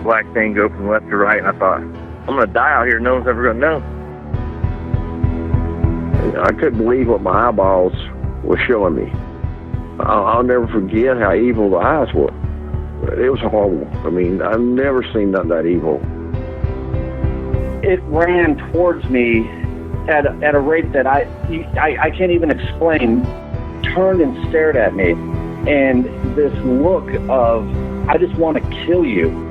black thing go from left to right, and I thought, I'm going to die out here. No one's ever going to know. I couldn't believe what my eyeballs were showing me. I'll never forget how evil the eyes were. It was horrible. I mean, I've never seen nothing that evil. It ran towards me at a rate that I can't even explain. Turned and stared at me, and this look of, I just want to kill you.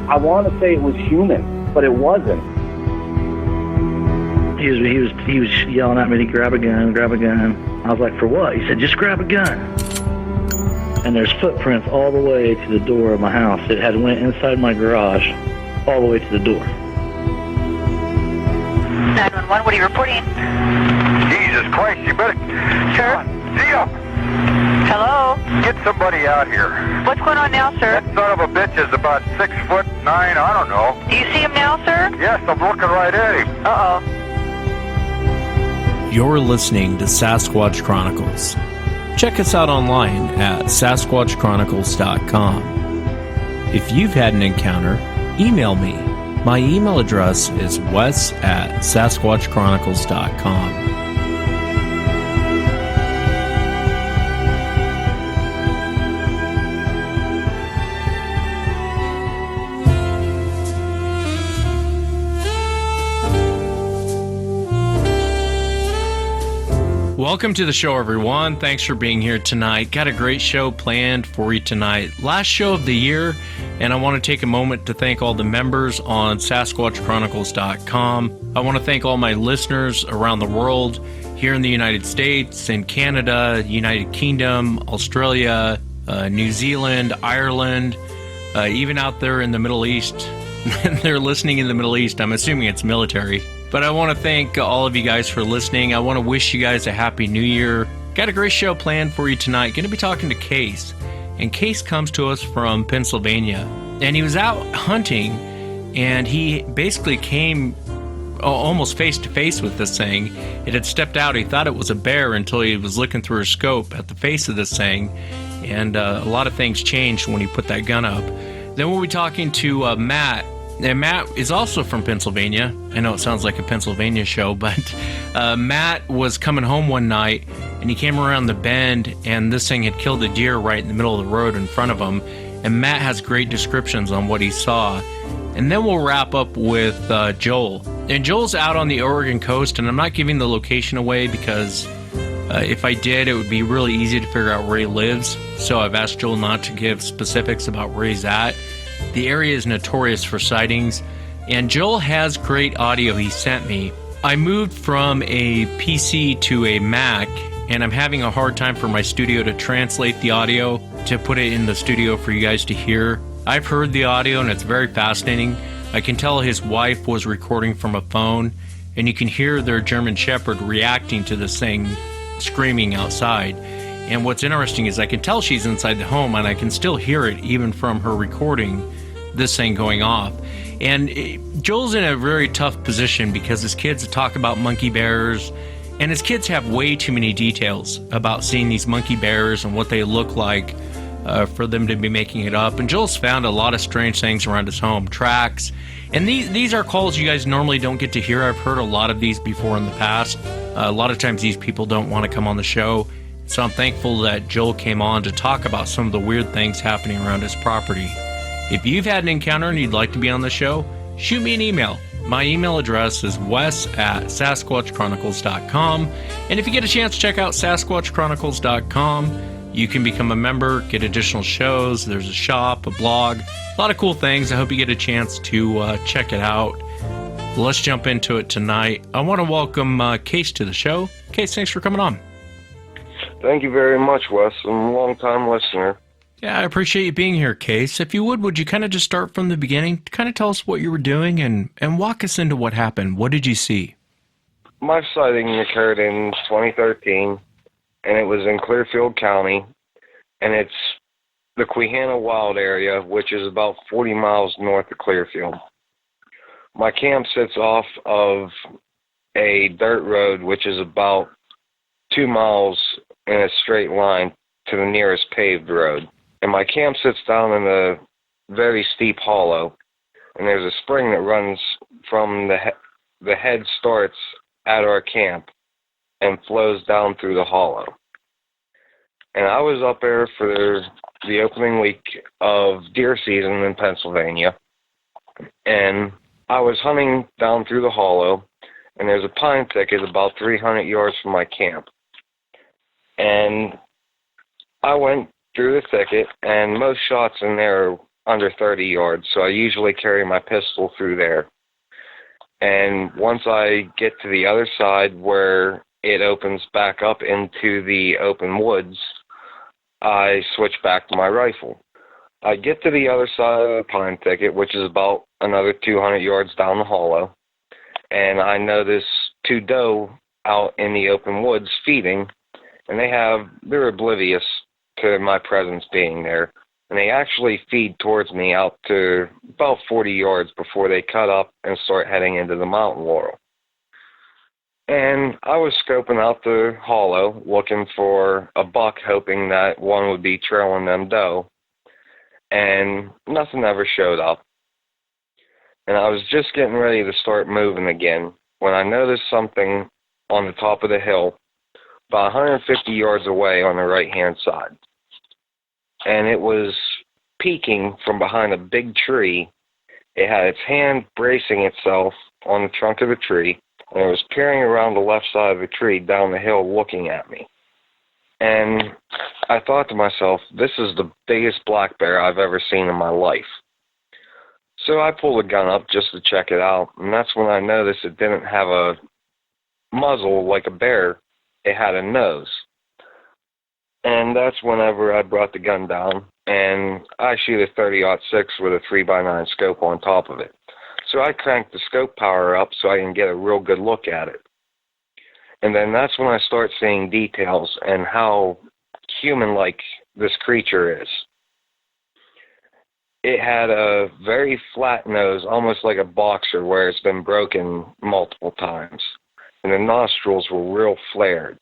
I want to say it was human, but it wasn't. He was yelling at me to grab a gun. I was like, for what? He said, just grab a gun. And there's footprints all the way to the door of my house. It had went inside my garage, all the way to the door. 911, what are you reporting? Jesus Christ, you better... Sir? See ya! Hello? Get somebody out here. What's going on now, sir? That son of a bitch is about 6'9", I don't know. Do you see him now, sir? Yes, I'm looking right at him. Uh-oh. You're listening to Sasquatch Chronicles. Check us out online at sasquatchchronicles.com. If you've had an encounter, email me. My email address is wes@sasquatchchronicles.com. Welcome to the show, everyone. Thanks for being here tonight. Got a great show planned for you tonight. Last show of the year, and I want to take a moment to thank all the members on SasquatchChronicles.com. I want to thank all my listeners around the world, here in the United States, in Canada, United Kingdom, Australia, New Zealand, Ireland, even out there in the Middle East. They're listening in the Middle East. I'm assuming it's military. But I want to thank all of you guys for listening. I want to wish you guys a happy new year. Got a great show planned for you tonight. Going to be talking to Case. And Case comes to us from Pennsylvania. And he was out hunting, and he basically came almost face to face with this thing. It had stepped out. He thought it was a bear until he was looking through his scope at the face of this thing. And a lot of things changed when he put that gun up. Then we'll be talking to Matt. And Matt is also from Pennsylvania. I know it sounds like a Pennsylvania show, but Matt was coming home one night, and he came around the bend, and this thing had killed a deer right in the middle of the road in front of him. And Matt has great descriptions on what he saw. And then we'll wrap up with Joel. And Joel's out on the Oregon coast, and I'm not giving the location away because if I did, it would be really easy to figure out where he lives. So I've asked Joel not to give specifics about where he's at. The area is notorious for sightings, and Joel has great audio he sent me. I moved from a PC to a Mac, and I'm having a hard time for my studio to translate the audio to put it in the studio for you guys to hear. I've heard the audio, and it's very fascinating. I can tell his wife was recording from a phone, and you can hear their German Shepherd reacting to this thing screaming outside. And what's interesting is I can tell she's inside the home, and I can still hear it even from her recording this thing going off. And Joel's in a very tough position because his kids talk about monkey bears, and his kids have way too many details about seeing these monkey bears and what they look like for them to be making it up. And Joel's found a lot of strange things around his home, tracks. And these are calls you guys normally don't get to hear. I've heard a lot of these before in the past. A lot of times these people don't want to come on the show. So I'm thankful that Joel came on to talk about some of the weird things happening around his property. If you've had an encounter and you'd like to be on the show, shoot me an email. My email address is wes@sasquatchchronicles.com. And if you get a chance, check out sasquatchchronicles.com. You can become a member, get additional shows. There's a shop, a blog, a lot of cool things. I hope you get a chance to check it out. Let's jump into it tonight. I want to welcome Case to the show. Case, thanks for coming on. Thank you very much, Wes. I'm a long-time listener. Yeah, I appreciate you being here, Case. If you would you kind of just start from the beginning? Kind of tell us what you were doing and walk us into what happened. What did you see? My sighting occurred in 2013, and it was in Clearfield County, and it's the Queehana Wild area, which is about 40 miles north of Clearfield. My camp sits off of a dirt road, which is about 2 miles in a straight line to the nearest paved road. And my camp sits down in very steep hollow, and there's a spring that runs from the head starts at our camp and flows down through the hollow. And I was up there for the opening week of deer season in Pennsylvania, and I was hunting down through the hollow, and there's a pine thicket about 300 yards from my camp. And I went through the thicket, and most shots in there are under 30 yards, so I usually carry my pistol through there. And once I get to the other side where it opens back up into the open woods, I switch back to my rifle. I get to the other side of the pine thicket, which is about another 200 yards down the hollow, and I notice 2 doe out in the open woods feeding, and they're oblivious to my presence being there, and they actually feed towards me out to about 40 yards before they cut up and start heading into the mountain laurel. And I was scoping out the hollow, looking for a buck, hoping that one would be trailing them doe, and nothing ever showed up. And I was just getting ready to start moving again when I noticed something on the top of the hill about 150 yards away on the right-hand side. And it was peeking from behind a big tree. It had its hand bracing itself on the trunk of the tree, and it was peering around the left side of the tree down the hill looking at me. And I thought to myself, this is the biggest black bear I've ever seen in my life. So I pulled the gun up just to check it out, and that's when I noticed it didn't have a muzzle like a bear. It had a nose. And that's whenever I brought the gun down, and I shoot a 30-06 with a 3x9 scope on top of it. So I cranked the scope power up so I can get a real good look at it. And then that's when I start seeing details and how human-like this creature is. It had a very flat nose, almost like a boxer where it's been broken multiple times. And the nostrils were real flared.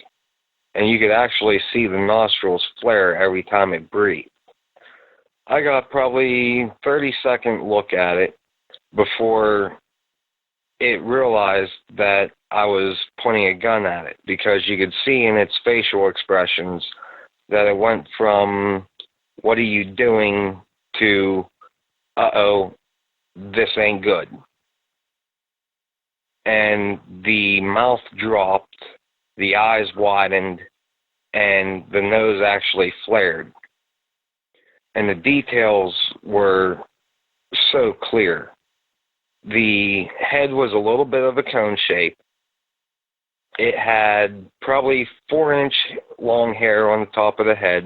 And you could actually see the nostrils flare every time it breathed. I got probably 30-second look at it before it realized that I was pointing a gun at it, because you could see in its facial expressions that it went from, "What are you doing?" to, "Uh-oh, this ain't good." And the mouth dropped, the eyes widened, and the nose actually flared. And the details were so clear. The head was a little bit of a cone shape. It had probably 4-inch long hair on the top of the head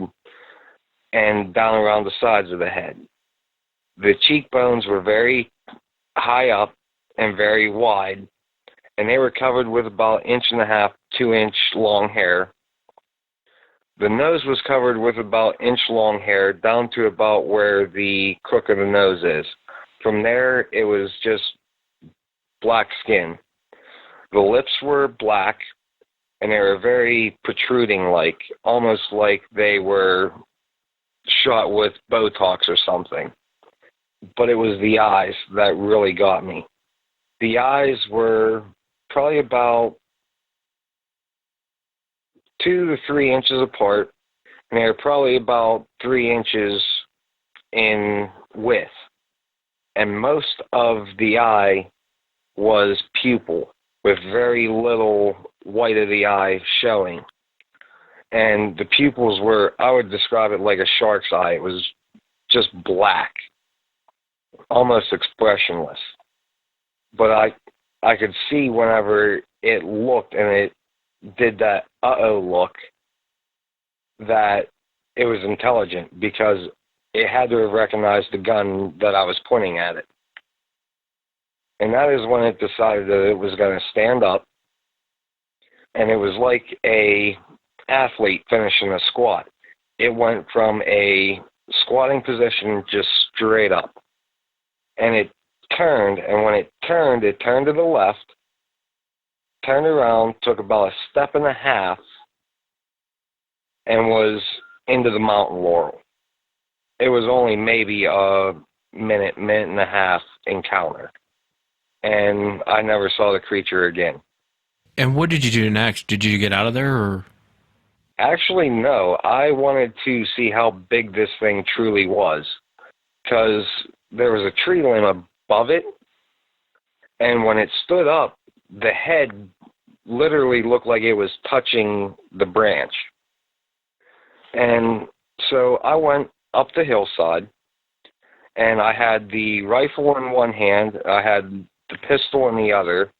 and down around the sides of the head. The cheekbones were very high up and very wide, and they were covered with about 1.5 to 2-inch long hair. The nose was covered with about 1-inch long hair down to about where the crook of the nose is. From there, it was just black skin. The lips were black, and they were very protruding-like, almost like they were shot with Botox or something. But it was the eyes that really got me. The eyes were probably about 2 to 3 inches apart, and they were probably about 3 inches in width. And most of the eye was pupil, with very little white of the eye showing. And the pupils were, I would describe it like a shark's eye. It was just black, almost expressionless. But I could see whenever it looked and it did that uh-oh look that it was intelligent, because it had to have recognized the gun that I was pointing at it. And that is when it decided that it was going to stand up, and it was like a athlete finishing a squat. It went from a squatting position just straight up, and it turned, and when it turned to the left, turned around, took about 1.5 steps, and was into the mountain laurel. It was only maybe a minute and a half encounter. And I never saw the creature again. And what did you do next? Did you get out of there, or? Actually, no. I wanted to see how big this thing truly was, because there was a tree limb above it, and when it stood up, the head literally looked like it was touching the branch. And so I went up the hillside, and I had the rifle in one hand, I had the pistol in the other,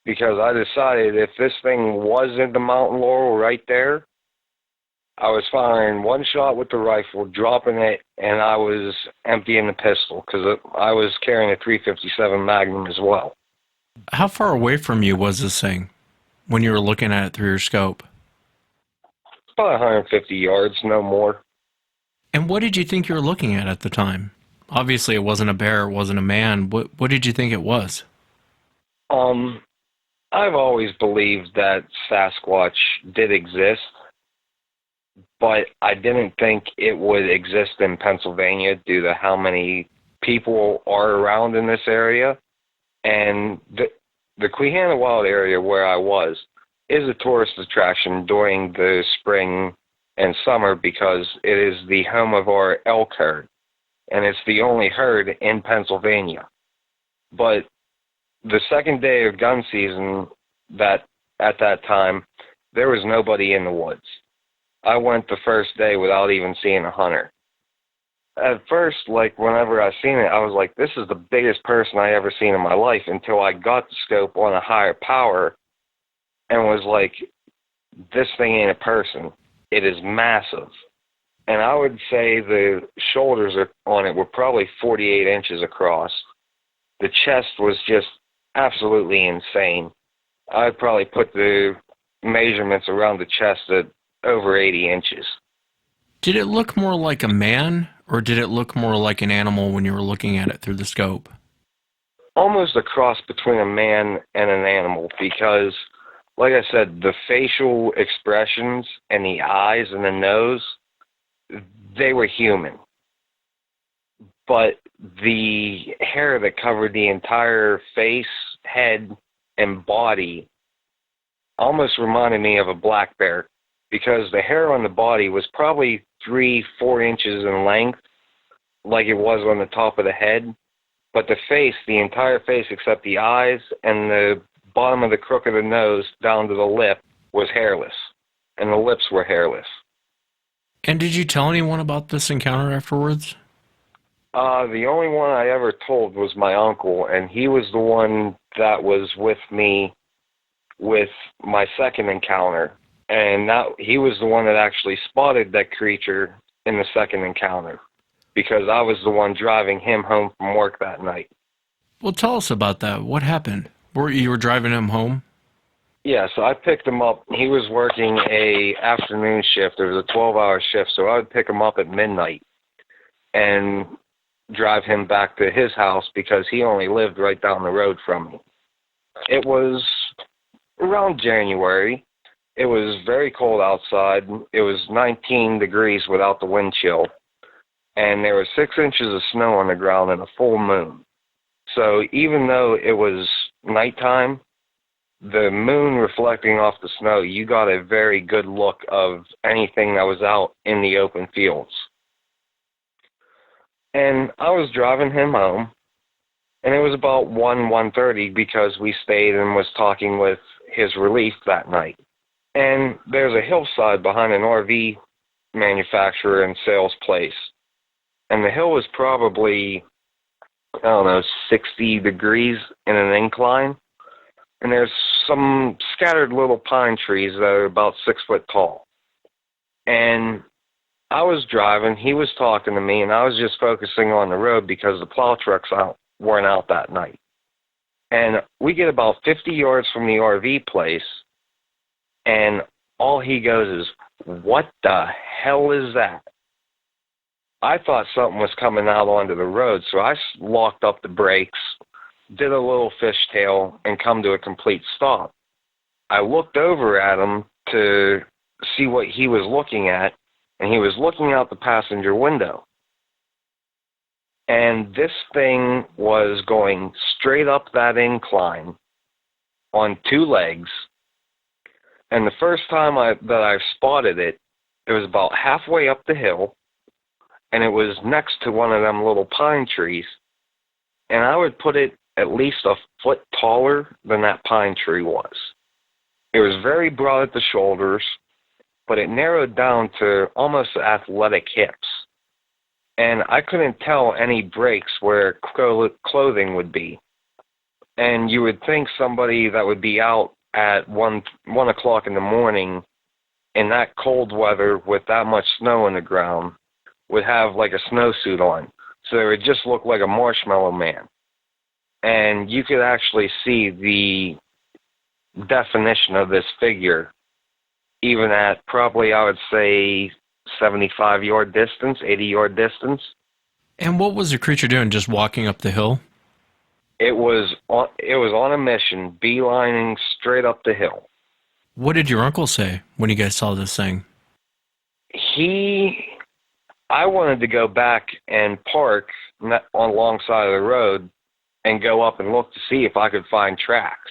because I decided if this thing was in the mountain laurel right there, I was firing one shot with the rifle, dropping it, and I was emptying the pistol, because I was carrying a .357 Magnum as well. How far away from you was this thing when you were looking at it through your scope? About 150 yards, no more. And what did you think you were looking at the time? Obviously, it wasn't a bear, it wasn't a man. What did you think it was? I've always believed that Sasquatch did exist, but I didn't think it would exist in Pennsylvania due to how many people are around in this area. And the Queehana Wild area where I was is a tourist attraction during the spring and summer because it is the home of our elk herd, and it's the only herd in Pennsylvania. But the second day of gun season, that at that time, there was nobody in the woods. I went the first day without even seeing a hunter. At first, like, whenever I seen it, I was like, this is the biggest person I ever seen in my life, until I got the scope on a higher power and was like, this thing ain't a person. It is massive. And I would say the shoulders on it were probably 48 inches across. The chest was just absolutely insane. I'd probably put the measurements around the chest at over 80 inches. Did it look more like a man, or did it look more like an animal when you were looking at it through the scope? Almost a cross between a man and an animal, because, like I said, the facial expressions and the eyes and the nose, they were human. But the hair that covered the entire face, head, and body almost reminded me of a black bear, because the hair on the body was probably 3-4 inches in length, like it was on the top of the head. But the face, the entire face except the eyes and the bottom of the crook of the nose down to the lip, was hairless. And the lips were hairless. And did you tell anyone about this encounter afterwards? The only one I ever told was my uncle, and he was the one that was with me with my second encounter. And he was the one that actually spotted that creature in the second encounter, because I was the one driving him home from work that night. Well, tell us about that. What happened? You were driving him home? Yeah, so I picked him up. He was working a afternoon shift. It was a 12-hour shift, so I would pick him up at midnight and drive him back to his house because he only lived right down the road from me. It was around January. It was very cold outside. It was 19 degrees without the wind chill, and there was 6 inches of snow on the ground and a full moon. So even though it was nighttime, the moon reflecting off the snow, you got a very good look of anything that was out in the open fields. And I was driving him home, and it was about 1:30 because we stayed and was talking with his relief that night. And there's a hillside behind an RV manufacturer and sales place. And the hill was probably, 60 degrees in an incline. And there's some scattered little pine trees that are about 6 foot tall. And I was driving, he was talking to me, and I was just focusing on the road because the plow trucks weren't out that night. And we get about 50 yards from the RV place, and all he goes is, "What the hell is that?" I thought something was coming out onto the road, so I locked up the brakes, did a little fishtail, and come to a complete stop. I looked over at him to see what he was looking at, and he was looking out the passenger window. And this thing was going straight up that incline on two legs. And the first time that I spotted it, it was about halfway up the hill, and it was next to one of them little pine trees. And I would put it at least a foot taller than that pine tree was. It was very broad at the shoulders, but it narrowed down to almost athletic hips. And I couldn't tell any breaks where clothing would be. And you would think somebody that would be out at 1 o'clock in the morning in that cold weather with that much snow on the ground would have like a snowsuit on. So it would just look like a marshmallow man. And you could actually see the definition of this figure even at probably, I would say, 75-yard distance, 80-yard distance. And what was the creature doing, just walking up the hill? It was on a mission, beelining straight up the hill. What did your uncle say when you guys saw this thing? I wanted to go back and park on alongside of the road and go up and look to see if I could find tracks.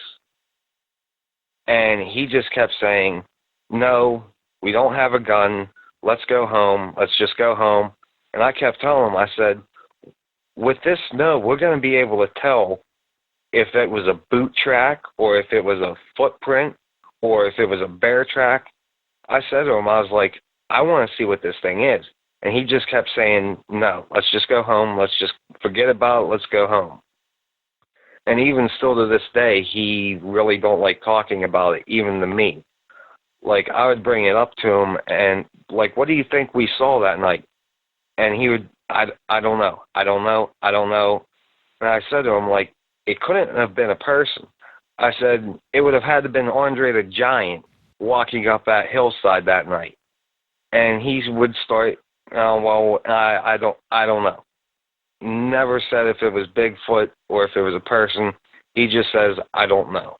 And he just kept saying, no, we don't have a gun. Let's go home. Let's just go home. And I kept telling him, I said, with this snow, we're going to be able to tell if it was a boot track or if it was a footprint or if it was a bear track. I said to him, I was like, I want to see what this thing is. And he just kept saying, no, let's just go home. Let's just forget about it. Let's go home. And even still to this day, he really don't like talking about it, even to me. Like, I would bring it up to him and, like, what do you think we saw that night? And he would, I don't know. And I said to him, like, it couldn't have been a person. I said, it would have had to have been Andre the Giant walking up that hillside that night. And he would start, well, I don't know. Never said if it was Bigfoot or if it was a person. He just says, I don't know.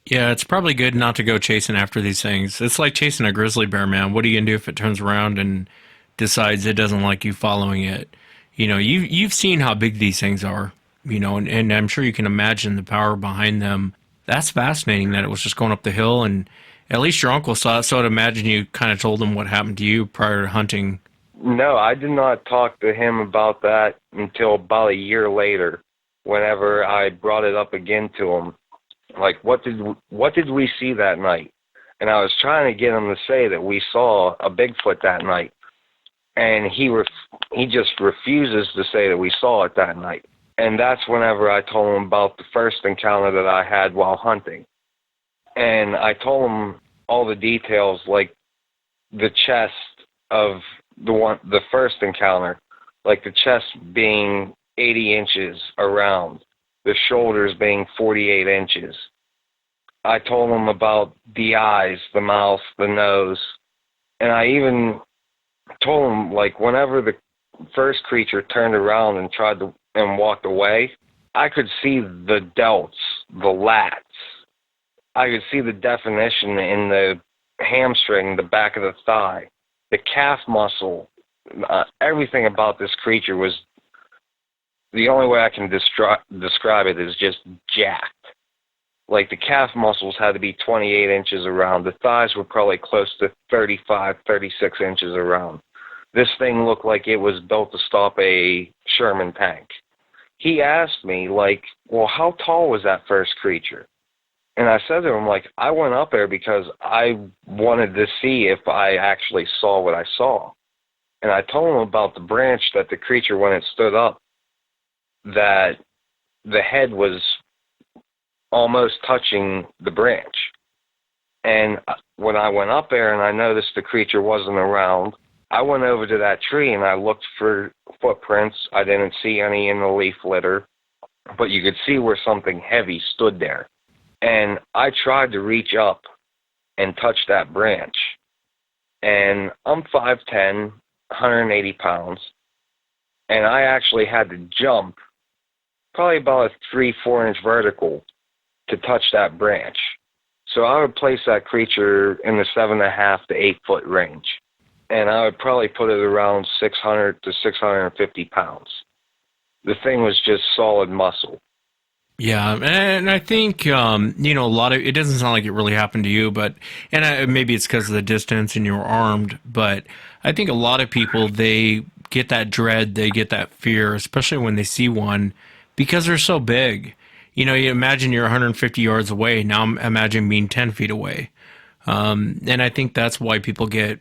Yeah, it's probably good not to go chasing after these things. It's like chasing a grizzly bear, man. What are you going to do if it turns around and decides it doesn't like you following it? You know, you've seen how big these things are, you know, and I'm sure you can imagine the power behind them. That's fascinating that it was just going up the hill, and at least your uncle saw it, so I'd imagine you kind of told him what happened to you prior to hunting. No, I did not talk to him about that until about a year later, whenever I brought it up again to him. Like, what did we see that night? And I was trying to get him to say that we saw a Bigfoot that night. And he just refuses to say that we saw it that night. And that's whenever I told him about the first encounter that I had while hunting. And I told him all the details, like the chest of the first encounter, like the chest being 80 inches around, the shoulders being 48 inches. I told him about the eyes, the mouth, the nose, and I even told him, like, whenever the first creature turned around and walked away, I could see the delts, the lats. I could see the definition in the hamstring, the back of the thigh, the calf muscle. Everything about this creature was, the only way I can describe it is just jacked. Like, the calf muscles had to be 28 inches around. The thighs were probably close to 35, 36 inches around. This thing looked like it was built to stop a Sherman tank. He asked me, like, well, how tall was that first creature? And I said to him, like, I went up there because I wanted to see if I actually saw what I saw. And I told him about the branch that the creature, when it stood up, that the head was almost touching the branch. And when I went up there and I noticed the creature wasn't around, I went over to that tree and I looked for footprints. I didn't see any in the leaf litter, but you could see where something heavy stood there. And I tried to reach up and touch that branch. And I'm 5'10", 180 pounds, and I actually had to jump probably about a 3-4 inch vertical to touch that branch. So I would place that creature in the 7.5 to 8 foot range, and I would probably put it around 600 to 650 pounds. the thing was just solid muscle. Yeah, and I think a lot of it doesn't sound like it really happened to you, but maybe it's because of the distance and you were armed, but I think a lot of people, they get that dread, they get that fear, especially when they see one, because they're so big. You imagine you're 150 yards away. Now imagine being 10 feet away, and I think that's why people get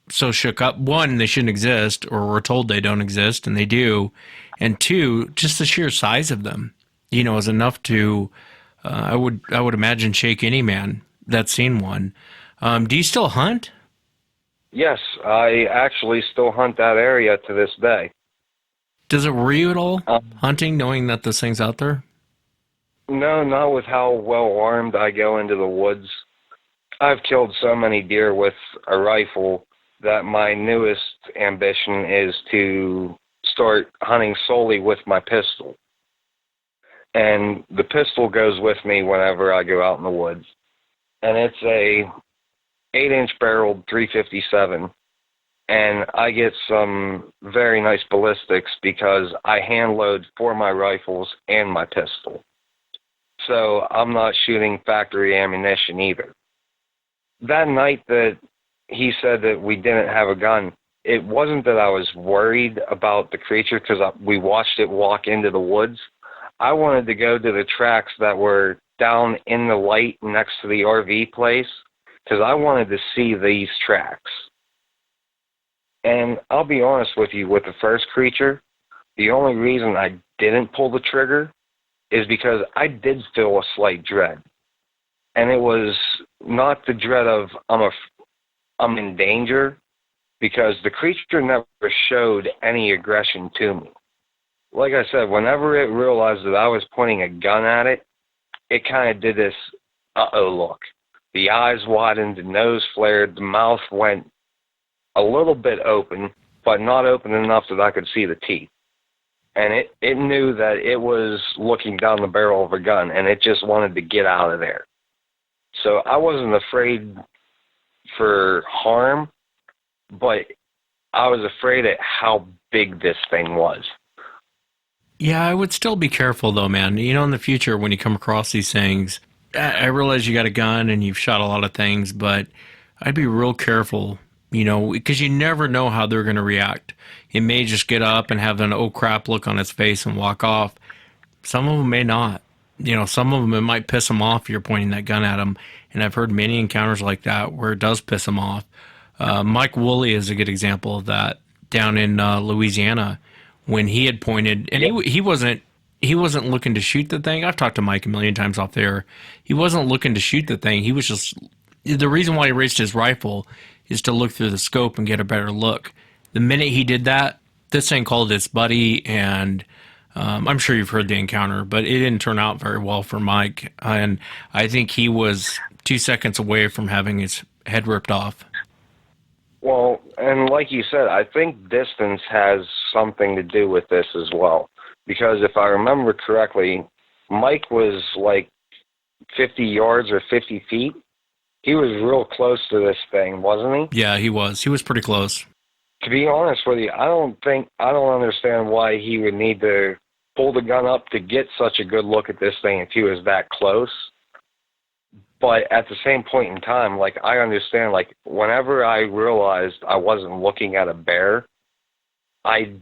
so shook up. One, they shouldn't exist, or we're told they don't exist, and they do, and two, just the sheer size of them. Is enough to, I would imagine, shake any man that's seen one. Do you still hunt? Yes, I actually still hunt that area to this day. Does it worry you at all, hunting, knowing that this thing's out there? No, not with how well armed I go into the woods. I've killed so many deer with a rifle that my newest ambition is to start hunting solely with my pistol. And the pistol goes with me whenever I go out in the woods. And it's a 8-inch barreled 357. And I get some very nice ballistics because I hand load for my rifles and my pistol. So I'm not shooting factory ammunition either. That night that he said that we didn't have a gun, it wasn't that I was worried about the creature because we watched it walk into the woods. I wanted to go to the tracks that were down in the light next to the RV place because I wanted to see these tracks. And I'll be honest with you, with the first creature, the only reason I didn't pull the trigger is because I did feel a slight dread. And it was not the dread of I'm in danger, because the creature never showed any aggression to me. Like I said, whenever it realized that I was pointing a gun at it, it kind of did this uh-oh look. The eyes widened, the nose flared, the mouth went a little bit open, but not open enough that I could see the teeth. And it knew that it was looking down the barrel of a gun, and it just wanted to get out of there. So I wasn't afraid for harm, but I was afraid at how big this thing was. Yeah, I would still be careful, though, man. In the future, when you come across these things, I realize you got a gun and you've shot a lot of things, but I'd be real careful, because you never know how they're going to react. It may just get up and have an oh crap look on its face and walk off. Some of them may not. Some of them, it might piss them off if you're pointing that gun at them. And I've heard many encounters like that where it does piss them off. Mike Woolley is a good example of that down in Louisiana, when he had pointed, and he wasn't looking to shoot the thing. I've talked to Mike a million times off there. He wasn't looking to shoot the thing. He was just, the reason why he raised his rifle is to look through the scope and get a better look. The minute he did that, this thing called its buddy, and I'm sure you've heard the encounter, but it didn't turn out very well for Mike. And I think he was 2 seconds away from having his head ripped off. Well, and like you said, I think distance has something to do with this as well. Because if I remember correctly, Mike was like 50 yards or 50 feet. He was real close to this thing, wasn't he? Yeah, he was. He was pretty close. To be honest with you, I don't understand why he would need to pull the gun up to get such a good look at this thing if he was that close. But at the same point in time, like, I understand, like, whenever I realized I wasn't looking at a bear, I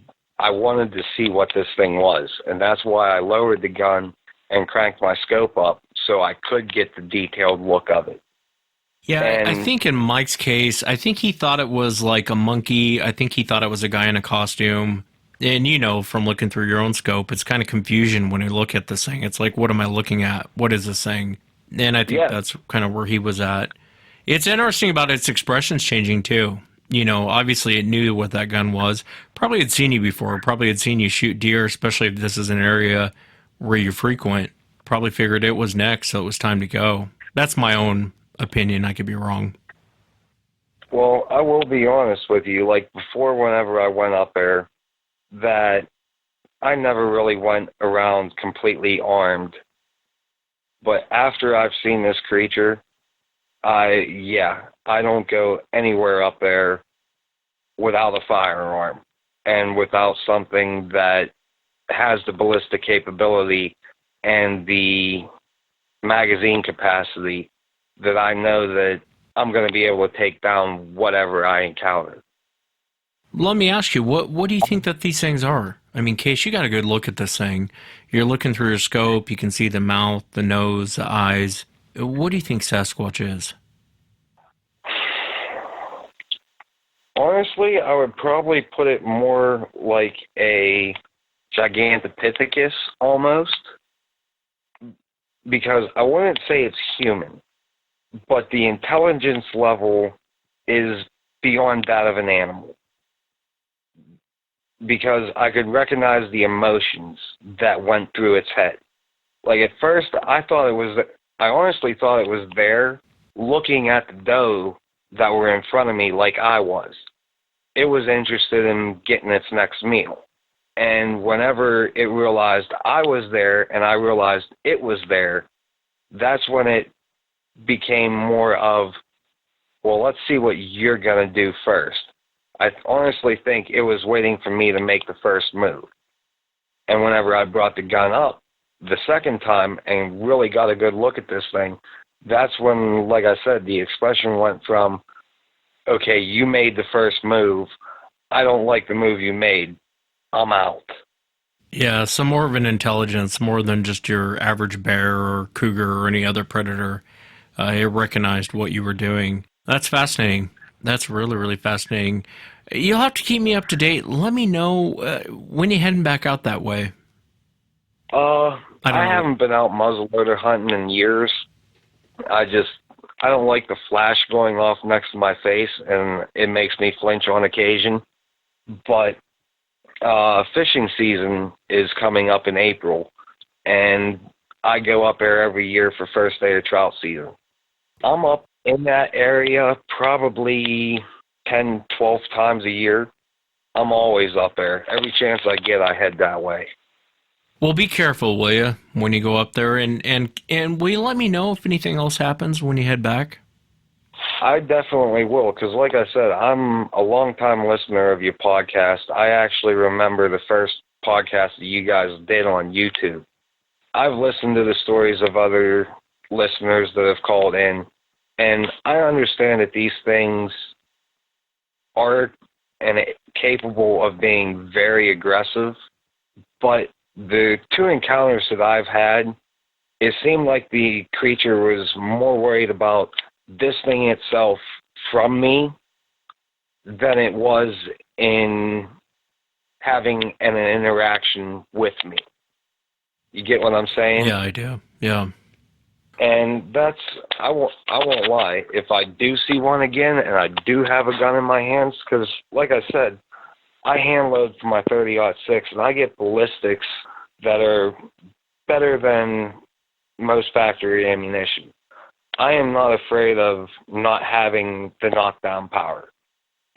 wanted to see what this thing was. And that's why I lowered the gun and cranked my scope up so I could get the detailed look of it. Yeah, And I think in Mike's case, I think he thought it was like a monkey. I think he thought it was a guy in a costume. And, from looking through your own scope, it's kind of confusion when you look at this thing. It's like, what am I looking at? What is this thing? And I think that's kind of where he was at. It's interesting about its expressions changing, too. Obviously it knew what that gun was. Probably had seen you before. Probably had seen you shoot deer, especially if this is an area where you frequent. Probably figured it was next, so it was time to go. That's my own opinion. I could be wrong. Well, I will be honest with you. Like, before, whenever I went up there, that I never really went around completely armed. But after I've seen this creature, I don't go anywhere up there without a firearm and without something that has the ballistic capability and the magazine capacity that I know that I'm going to be able to take down whatever I encounter. Let me ask you, what do you think that these things are? I mean, Case, you got a good look at this thing. You're looking through your scope. You can see the mouth, the nose, the eyes. What do you think Sasquatch is? Honestly, I would probably put it more like a Gigantopithecus almost, because I wouldn't say it's human, but the intelligence level is beyond that of an animal. Because I could recognize the emotions that went through its head. Like at first, I honestly thought it was there looking at the doe that were in front of me like I was. It was interested in getting its next meal. And whenever it realized I was there and I realized it was there, that's when it became more of, well, let's see what you're going to do first. I honestly think it was waiting for me to make the first move. And whenever I brought the gun up the second time and really got a good look at this thing, that's when, like I said, the expression went from, okay, you made the first move. I don't like the move you made. I'm out. Yeah, some more of an intelligence, more than just your average bear or cougar or any other predator. It recognized what you were doing. That's fascinating. That's really, really fascinating. You'll have to keep me up to date. Let me know when you're heading back out that way. I haven't been out muzzleloader hunting in years. I don't like the flash going off next to my face, and it makes me flinch on occasion. But fishing season is coming up in April, and I go up there every year for first day of trout season. I'm up in that area probably 10, 12 times a year. I'm always up there. Every chance I get, I head that way. Well, be careful, will you, when you go up there? And will you let me know if anything else happens when you head back? I definitely will, because like I said, I'm a long-time listener of your podcast. I actually remember the first podcast that you guys did on YouTube. I've listened to the stories of other listeners that have called in, and I understand that these things are capable of being very aggressive, but the two encounters that I've had, it seemed like the creature was more worried about this thing itself from me than it was in having an interaction with me. You get what I'm saying? Yeah, I do. Yeah. And I won't lie, if I do see one again and I do have a gun in my hands, because like I said, I hand load for my 30-06 and I get ballistics that are better than most factory ammunition. I am not afraid of not having the knockdown power,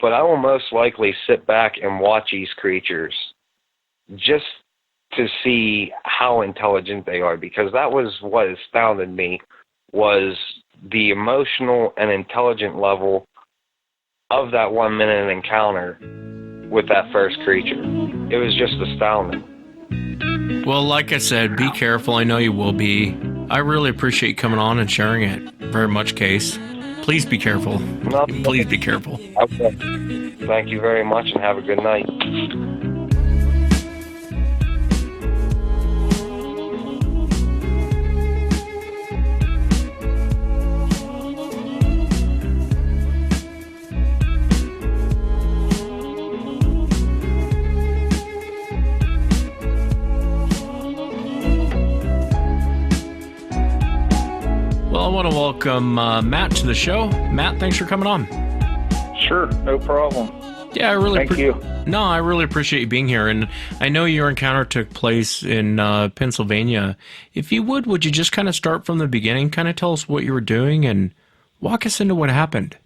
but I will most likely sit back and watch these creatures just to see how intelligent they are, because that was what astounded me, was the emotional and intelligent level of that 1 minute encounter with that first creature. It was just astounding. Well, like I said, be careful. I know you will be. I really appreciate you coming on and sharing it very much, Case. Please be careful. Please be careful. Okay. Thank you very much and have a good night. Well, I want to welcome Matt to the show. Matt, thanks for coming on. Sure, no problem. Yeah, I really Thank you. No, I really appreciate you being here. And I know your encounter took place in Pennsylvania. If you would you just kind of start from the beginning, kind of tell us what you were doing and walk us into what happened?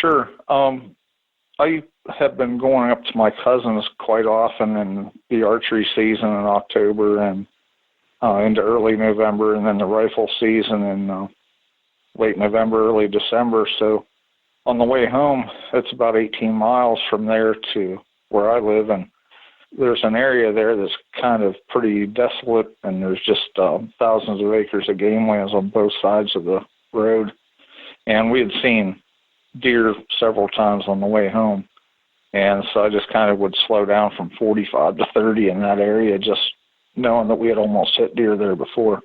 Sure. I have been going up to my cousin's quite often in the archery season in October and into early November, and then the rifle season in late November, early December. So on the way home, it's about 18 miles from there to where I live, and there's an area there that's kind of pretty desolate, and there's just thousands of acres of game lands on both sides of the road. And we had seen deer several times on the way home. And so I just kind of would slow down from 45 to 30 in that area, just knowing that we had almost hit deer there before.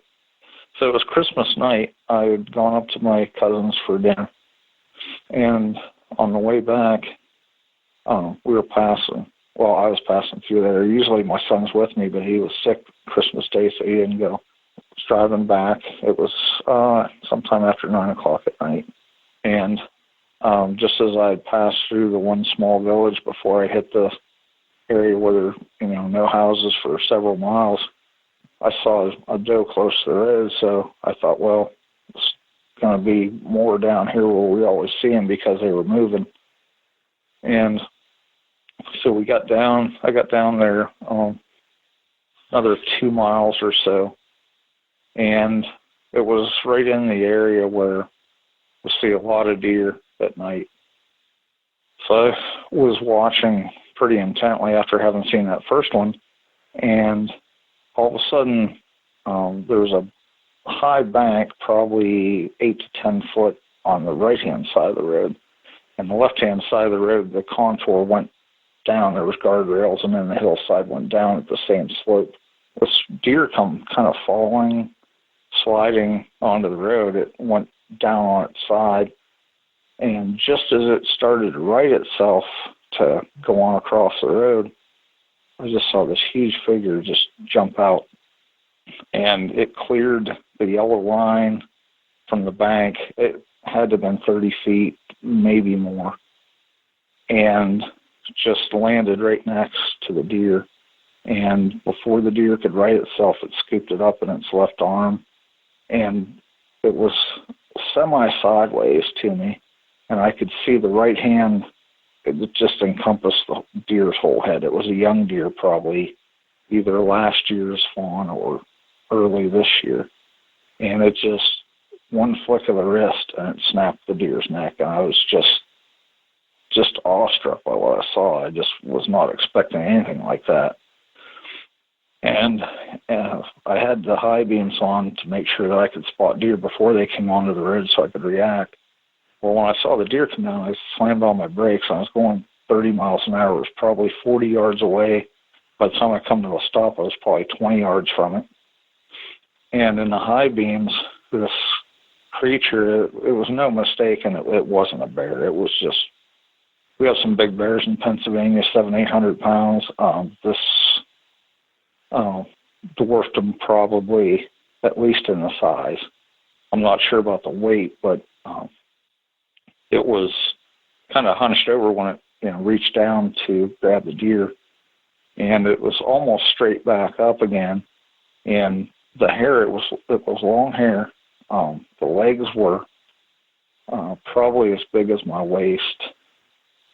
So it was Christmas night. I had gone up to my cousin's for dinner. And on the way back, we were passing. Well, I was passing through there. Usually my son's with me, but he was sick Christmas Day, so he didn't go. I was driving back. It was sometime after 9 o'clock at night. And just as I had passed through the one small village before I hit the area where there, no houses for several miles, I saw a doe close to the road, so I thought, well, it's going to be more down here where we always see them because they were moving. And so I got down there another 2 miles or so, and it was right in the area where we see a lot of deer at night. So I was watching pretty intently after having seen that first one, and all of a sudden there was a high bank, probably 8 to 10 foot on the right-hand side of the road. And the left-hand side of the road, the contour went down. There was guardrails, and then the hillside went down at the same slope. This deer come kind of falling, sliding onto the road. It went down on its side, and just as it started to right itself to go on across the road, I just saw this huge figure just jump out, and it cleared the yellow line from the bank. It had to have been 30 feet, maybe more, and just landed right next to the deer. And before the deer could right itself, it scooped it up in its left arm, and it was semi-sideways to me, and I could see the right hand. It just encompassed the deer's whole head. It was a young deer, probably either last year's fawn or early this year. And it just, one flick of the wrist, and it snapped the deer's neck. And I was just awestruck by what I saw. I just was not expecting anything like that. And I had the high beams on to make sure that I could spot deer before they came onto the road so I could react. Well, when I saw the deer come down, I slammed on my brakes. I was going 30 miles an hour. It was probably 40 yards away. By the time I come to a stop, I was probably 20 yards from it. And in the high beams, this creature, it was no mistake, and it wasn't a bear. It was just, we have some big bears in Pennsylvania, 700-800 pounds. This dwarfed them probably, at least in the size. I'm not sure about the weight, but it was kind of hunched over when it reached down to grab the deer, and it was almost straight back up again. And the hair, it was long hair. The legs were probably as big as my waist,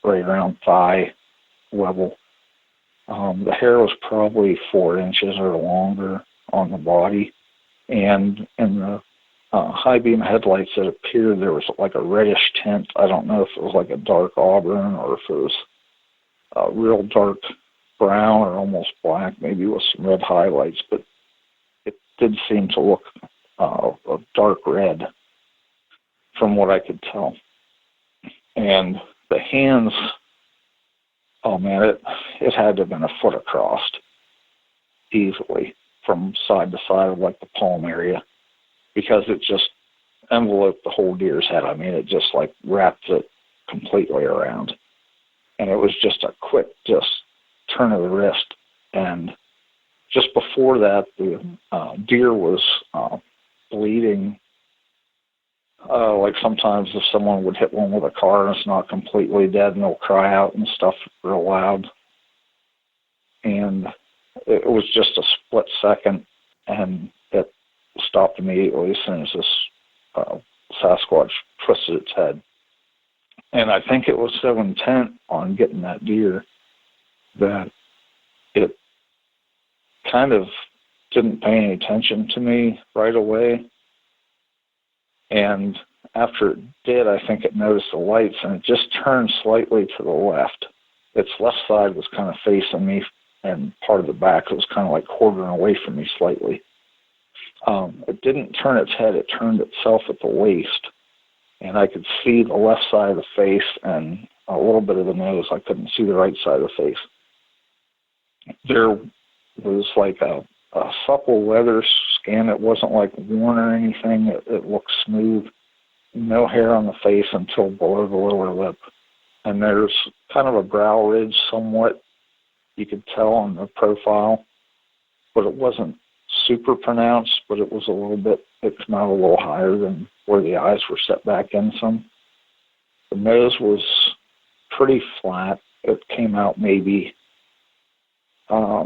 right around thigh level. The hair was probably 4 inches or longer on the body, and in the high beam headlights, it appeared there was like a reddish tint. I don't know if it was like a dark auburn or if it was a real dark brown or almost black, maybe with some red highlights, but it did seem to look a dark red from what I could tell. And the hands, oh man, it had to have been a foot across easily from side to side of like the palm area, because it just enveloped the whole deer's head. I mean, it just like wrapped it completely around. And it was just a quick just turn of the wrist. And just before that, the deer was bleeding. Like sometimes if someone would hit one with a car and it's not completely dead, and they'll cry out and stuff real loud. And it was just a split second, and it stopped immediately as soon as this Sasquatch twisted its head. And I think it was so intent on getting that deer that it kind of didn't pay any attention to me right away. And after it did, I think it noticed the lights, and it just turned slightly to the left. Its left side was kind of facing me and part of the back. It was kind of like quartering away from me slightly. It didn't turn its head. It turned itself at the waist, and I could see the left side of the face and a little bit of the nose. I couldn't see the right side of the face. There was like a supple leather skin. It wasn't like worn or anything. It looked smooth. No hair on the face until below the lower lip. And there's kind of a brow ridge somewhat, you could tell on the profile, but it wasn't super pronounced, but it was a little bit, it came out a little higher than where the eyes were set back in some. The nose was pretty flat. It came out maybe a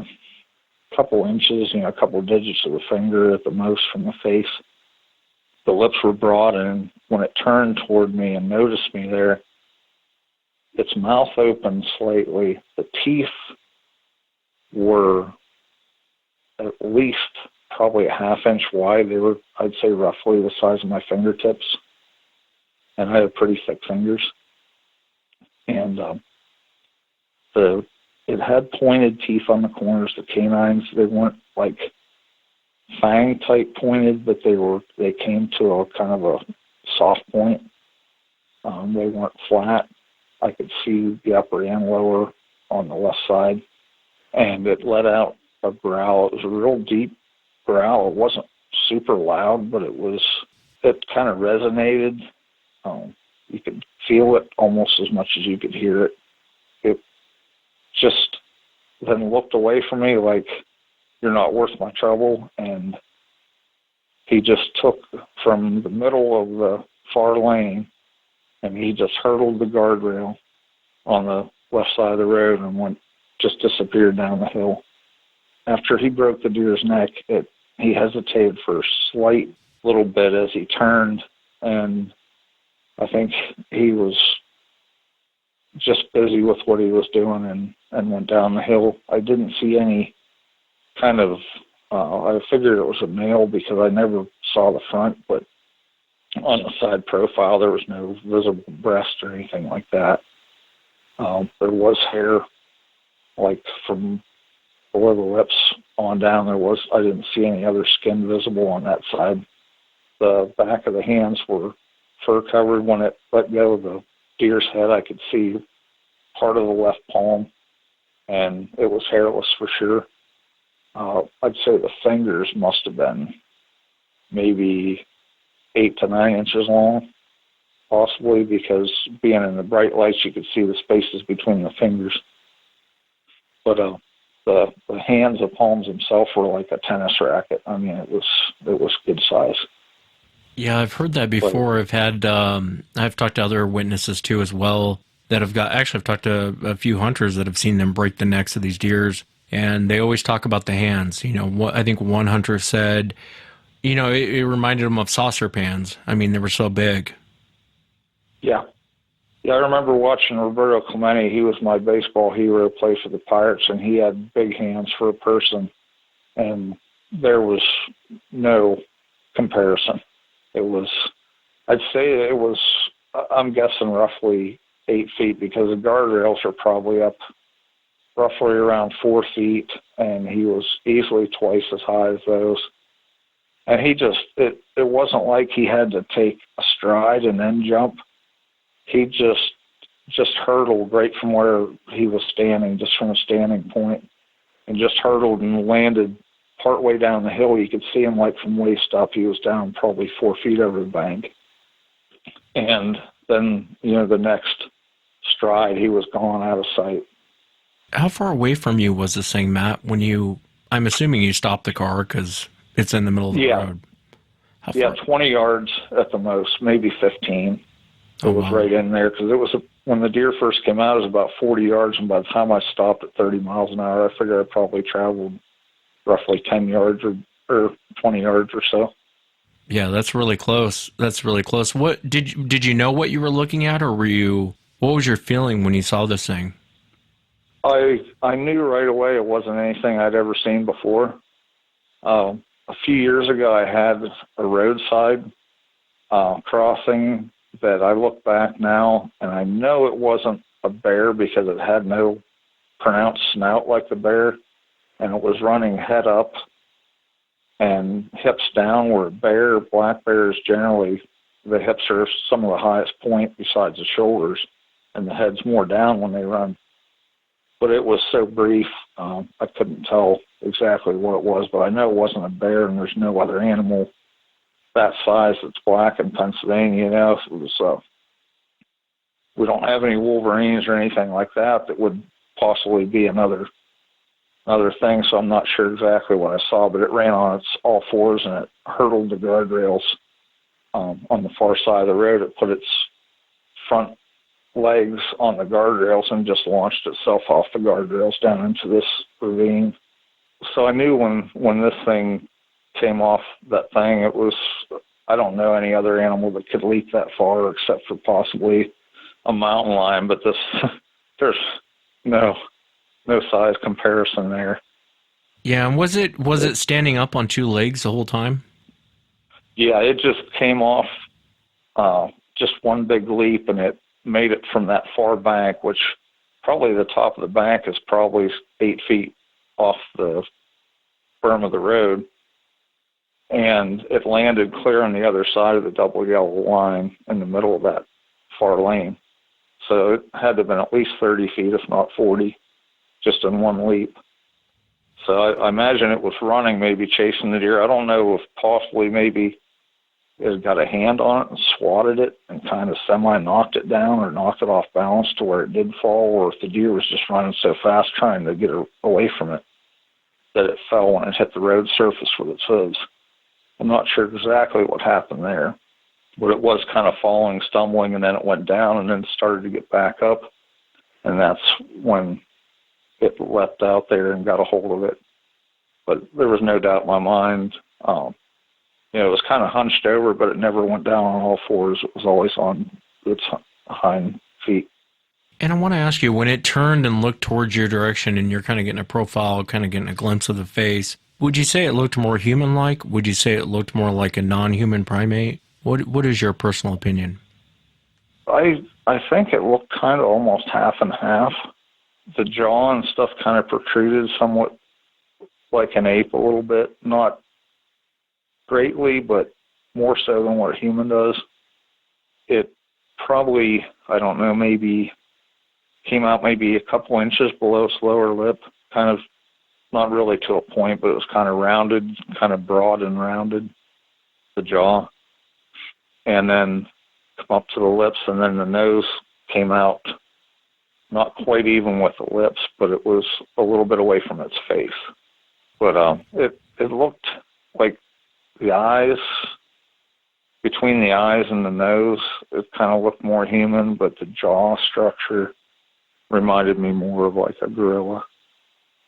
couple inches, a couple digits of the finger at the most from the face. The lips were broad, and when it turned toward me and noticed me there, its mouth opened slightly. The teeth were at least probably a half-inch wide. They were, I'd say, roughly the size of my fingertips, and I have pretty thick fingers. And it had pointed teeth on the corners. The canines, they weren't like fang-type pointed, but they came to a kind of a soft point. They weren't flat. I could see the upper and lower on the left side, and it let out a growl. It was a real deep growl. It wasn't super loud, but it kind of resonated. You could feel it almost as much as you could hear it. It just then looked away from me like, "You're not worth my trouble," and he just took from the middle of the far lane, and he just hurdled the guardrail on the left side of the road and just disappeared down the hill. After he broke the deer's neck, he hesitated for a slight little bit as he turned, and I think he was just busy with what he was doing and went down the hill. I didn't see any kind of, I figured it was a male because I never saw the front, but on the side profile, there was no visible breast or anything like that. There was hair, like from below the lips on down. I didn't see any other skin visible on that side. The back of the hands were fur covered. When it let go of the deer's head, I could see part of the left palm, and it was hairless for sure. I'd say the fingers must have been maybe 8 to 9 inches long, possibly, because being in the bright lights, you could see the spaces between the fingers. But the hands, the palms themselves were like a tennis racket. I mean, it was good size. Yeah, I've heard that before. I've talked to other witnesses too as well that I've talked to a few hunters that have seen them break the necks of these deers, and they always talk about the hands. I think one hunter said, it reminded them of saucer pans. I mean, they were so big. Yeah, I remember watching Roberto Clemente. He was my baseball hero, played for the Pirates, and he had big hands for a person, and there was no comparison. I'd say I'm guessing roughly 8 feet, because the guardrails are probably up roughly around 4 feet, and he was easily twice as high as those. And it wasn't like he had to take a stride and then jump. He just hurtled right from where he was standing, just from a standing point, and just hurtled and landed partway down the hill. You could see him like from waist up. He was down probably 4 feet over the bank. And then, the next stride, he was gone out of sight. How far away from you was this thing, Matt, I'm assuming you stopped the car because it's in the middle of the road? Yeah, 20 yards at the most, maybe 15. It was right in there, because when the deer first came out, it was about 40 yards, and by the time I stopped at 30 miles an hour, I figured I probably traveled roughly 10 yards or 20 yards or so. Yeah, that's really close. What did you know what you were looking at, or what was your feeling when you saw this thing? I knew right away it wasn't anything I'd ever seen before. A few years ago, I had a roadside crossing that I look back now, and I know it wasn't a bear because it had no pronounced snout like the bear, and it was running head up and hips down, where black bears generally, the hips are some of the highest point besides the shoulders, and the head's more down when they run. But it was so brief, I couldn't tell exactly what it was, but I know it wasn't a bear, and there's no other animal that size that's black in Pennsylvania. It was, we don't have any wolverines or anything like that would possibly be another thing, so I'm not sure exactly what I saw, but it ran on its all fours and it hurdled the guardrails on the far side of the road. It put its front legs on the guardrails and just launched itself off the guardrails down into this ravine. So I knew when this thing came off that thing, it was, I don't know any other animal that could leap that far except for possibly a mountain lion, but there's no size comparison there. Yeah, and was it standing up on two legs the whole time? Yeah, it just came off just one big leap, and it made it from that far bank, which probably the top of the bank is probably 8 feet off the berm of the road, and it landed clear on the other side of the double yellow line in the middle of that far lane. So it had to have been at least 30 feet, if not 40, just in one leap. So I imagine it was running, maybe chasing the deer. I don't know if possibly maybe it got a hand on it and swatted it and kind of semi-knocked it down or knocked it off balance to where it did fall, or if the deer was just running so fast trying to get away from it that it fell when it hit the road surface with its hooves. I'm not sure exactly what happened there, but it was kind of falling, stumbling, and then it went down and then started to get back up, and that's when it leapt out there and got a hold of it. But there was no doubt in my mind. It was kind of hunched over, but it never went down on all fours. It was always on its hind feet. And I want to ask you, when it turned and looked towards your direction and you're kind of getting a profile, kind of getting a glimpse of the face, would you say it looked more human-like? Would you say it looked more like a non-human primate? What is your personal opinion? I think it looked kind of almost half and half. The jaw and stuff kind of protruded somewhat like an ape a little bit, not greatly, but more so than what a human does. It probably, I don't know, maybe came out maybe a couple inches below its lower lip, kind of not really to a point, but it was kind of rounded, kind of broad and rounded, the jaw. And then come up to the lips, and then the nose came out not quite even with the lips, but it was a little bit away from its face. But it looked like the eyes, between the eyes and the nose, it kind of looked more human, but the jaw structure reminded me more of like a gorilla.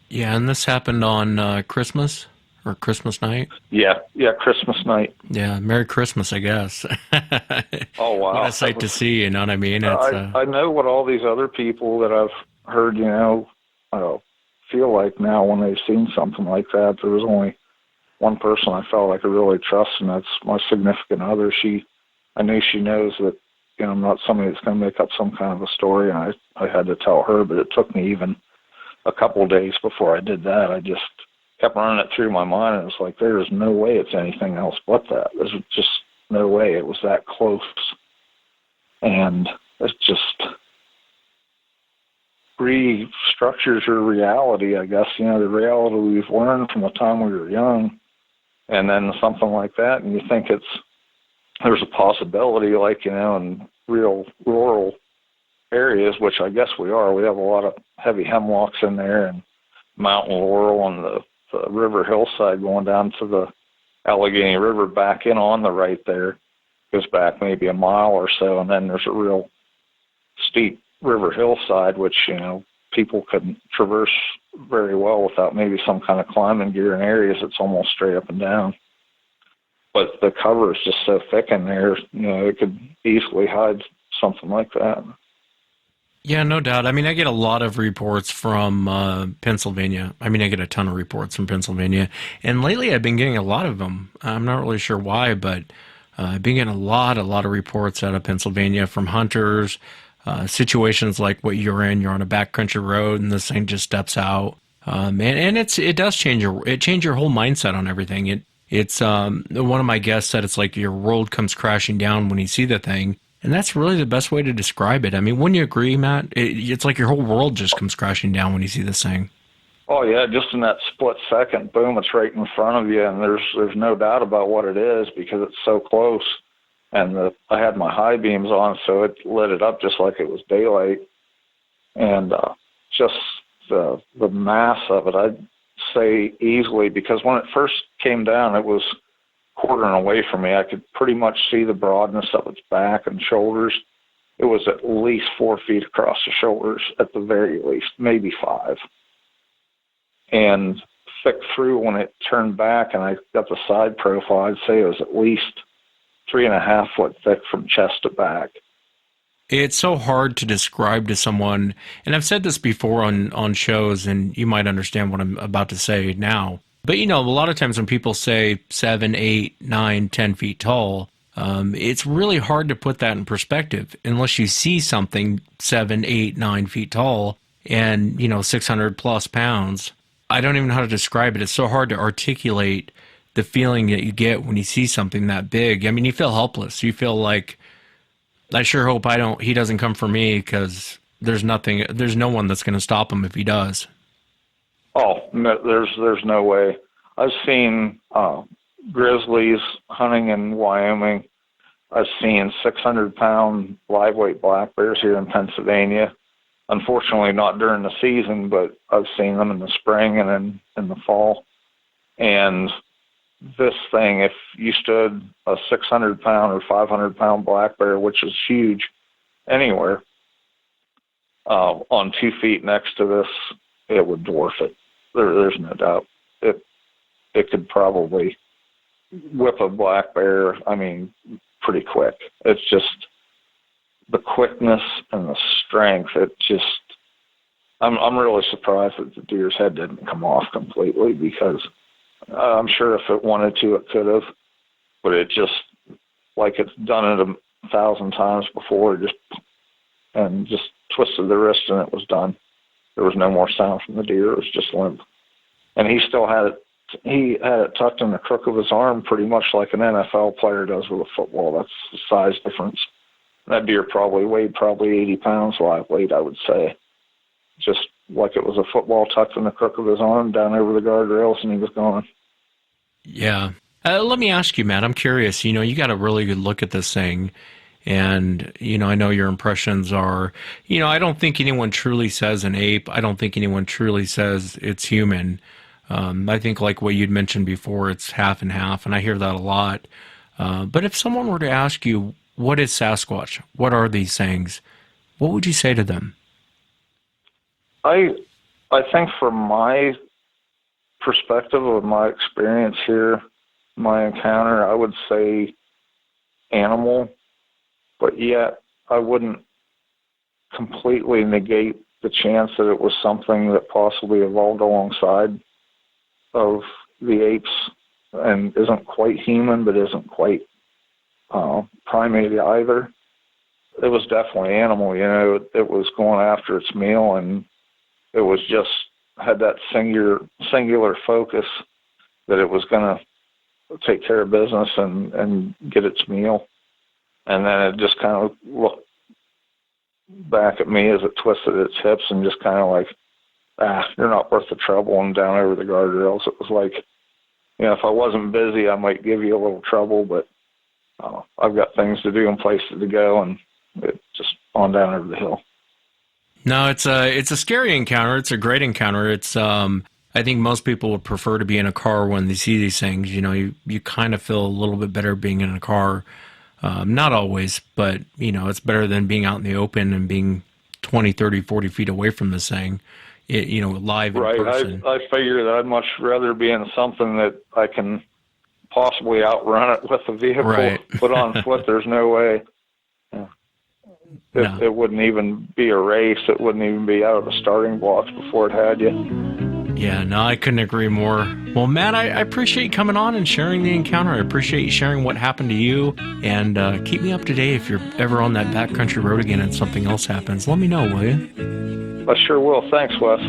Yeah, and this happened on Christmas or Christmas night? Yeah, Christmas night. Yeah, Merry Christmas, I guess. Oh, wow. What a sight to see, you know what I mean? It's, I know what all these other people that I've heard, feel like now when they've seen something like that. There was only one person I felt like I really trust, and that's my significant other. I know she knows that, I'm not somebody that's going to make up some kind of a story, and I had to tell her, but it took me even a couple of days before I did that. I just kept running it through my mind, and it's like, there is no way it's anything else but that. There's just no way it was that close. And it's just restructures your reality, I guess. The reality we've learned from the time we were young, and then something like that, and you think there's a possibility, like, in real rural areas, which I guess we are. We have a lot of heavy hemlocks in there, and mountain laurel on the river hillside going down to the Allegheny River back in on the right there. Goes back maybe a mile or so, and then there's a real steep river hillside, which, people couldn't traverse very well without maybe some kind of climbing gear. In areas it's almost straight up and down. But the cover is just so thick in there, it could easily hide something like that. Yeah, no doubt. I mean, I get a lot of reports from Pennsylvania. I mean, I get a ton of reports from Pennsylvania. And lately I've been getting a lot of them. I'm not really sure why, but I've been getting a lot of reports out of Pennsylvania from hunters, situations like what you're in. You're on a backcountry road, and this thing just steps out. And it does change your whole mindset on everything. It's one of my guests said it's like your world comes crashing down when you see the thing, and that's really the best way to describe it. I mean, wouldn't you agree, Matt? It's like your whole world just comes crashing down when you see this thing. Oh yeah, just in that split second, boom, it's right in front of you, and there's no doubt about what it is because it's so close. And I had my high beams on, so it lit it up just like it was daylight. And just the mass of it, I'd say easily, because when it first came down, it was quartering away from me. I could pretty much see the broadness of its back and shoulders. It was at least 4 feet across the shoulders, at the very least, maybe 5. And thick through when it turned back and I got the side profile, I'd say it was at least 3.5 foot thick from chest to back. It's so hard to describe to someone, and I've said this before on shows, and you might understand what I'm about to say now. But, a lot of times when people say 7, 8, 9, 10 feet tall, it's really hard to put that in perspective unless you see something 7, 8, 9 feet tall and, 600 plus pounds. I don't even know how to describe it. It's so hard to articulate the feeling that you get when you see something that big. I mean, you feel helpless. You feel like, I sure hope he doesn't come for me, because there's no one that's going to stop him if he does. Oh, no, there's no way. I've seen grizzlies hunting in Wyoming. I've seen 600-pound live weight black bears here in Pennsylvania. Unfortunately, not during the season, but I've seen them in the spring and in the fall. And this thing, if you stood a 600-pound or 500-pound black bear, which is huge anywhere, on 2 feet next to this, it would dwarf it. There's no doubt. It could probably whip a black bear, pretty quick. It's just the quickness and the strength. I'm really surprised that the deer's head didn't come off completely, because I'm sure if it wanted to, it could have, but it just, like it's done it 1,000 times before, just twisted the wrist and it was done. There was no more sound from the deer. It was just limp. And he still had it. He had it tucked in the crook of his arm, pretty much like an NFL player does with a football. That's the size difference. That deer weighed 80 pounds live weight, I would say. Just like it was a football tucked in the crook of his arm down over the guardrails, and he was gone. Yeah. Let me ask you, Matt, I'm curious. You got a really good look at this thing. And, I know your impressions are, I don't think anyone truly says an ape. I don't think anyone truly says it's human. I think, like what you'd mentioned before, it's half and half, and I hear that a lot. But if someone were to ask you, what is Sasquatch? What are these things? What would you say to them? I think from my perspective of my experience here, my encounter, I would say animal, but yet I wouldn't completely negate the chance that it was something that possibly evolved alongside of the apes and isn't quite human, but isn't quite primate either. It was definitely animal, it was going after its meal, and it was just had that singular focus that it was going to take care of business and get its meal. And then it just kind of looked back at me as it twisted its hips and just kind of like, you're not worth the trouble, and down over the guardrails. It was like, if I wasn't busy, I might give you a little trouble, but I've got things to do and places to go, and it just on down over the hill. No, it's a scary encounter. It's a great encounter. It's I think most people would prefer to be in a car when they see these things. You kind of feel a little bit better being in a car. Not always, but it's better than being out in the open and being 20, 30, 40 feet away from this thing. Live in person. I figure that I'd much rather be in something that I can possibly outrun it with a vehicle. Right. Put on foot, there's no way. It wouldn't even be a race. It wouldn't even be out of the starting blocks before it had you. Yeah, no, I couldn't agree more. Well, Matt, I appreciate you coming on and sharing the encounter. I appreciate you sharing what happened to you. And keep me up to date if you're ever on that backcountry road again and something else happens. Let me know, will you? I sure will. Thanks, Wes.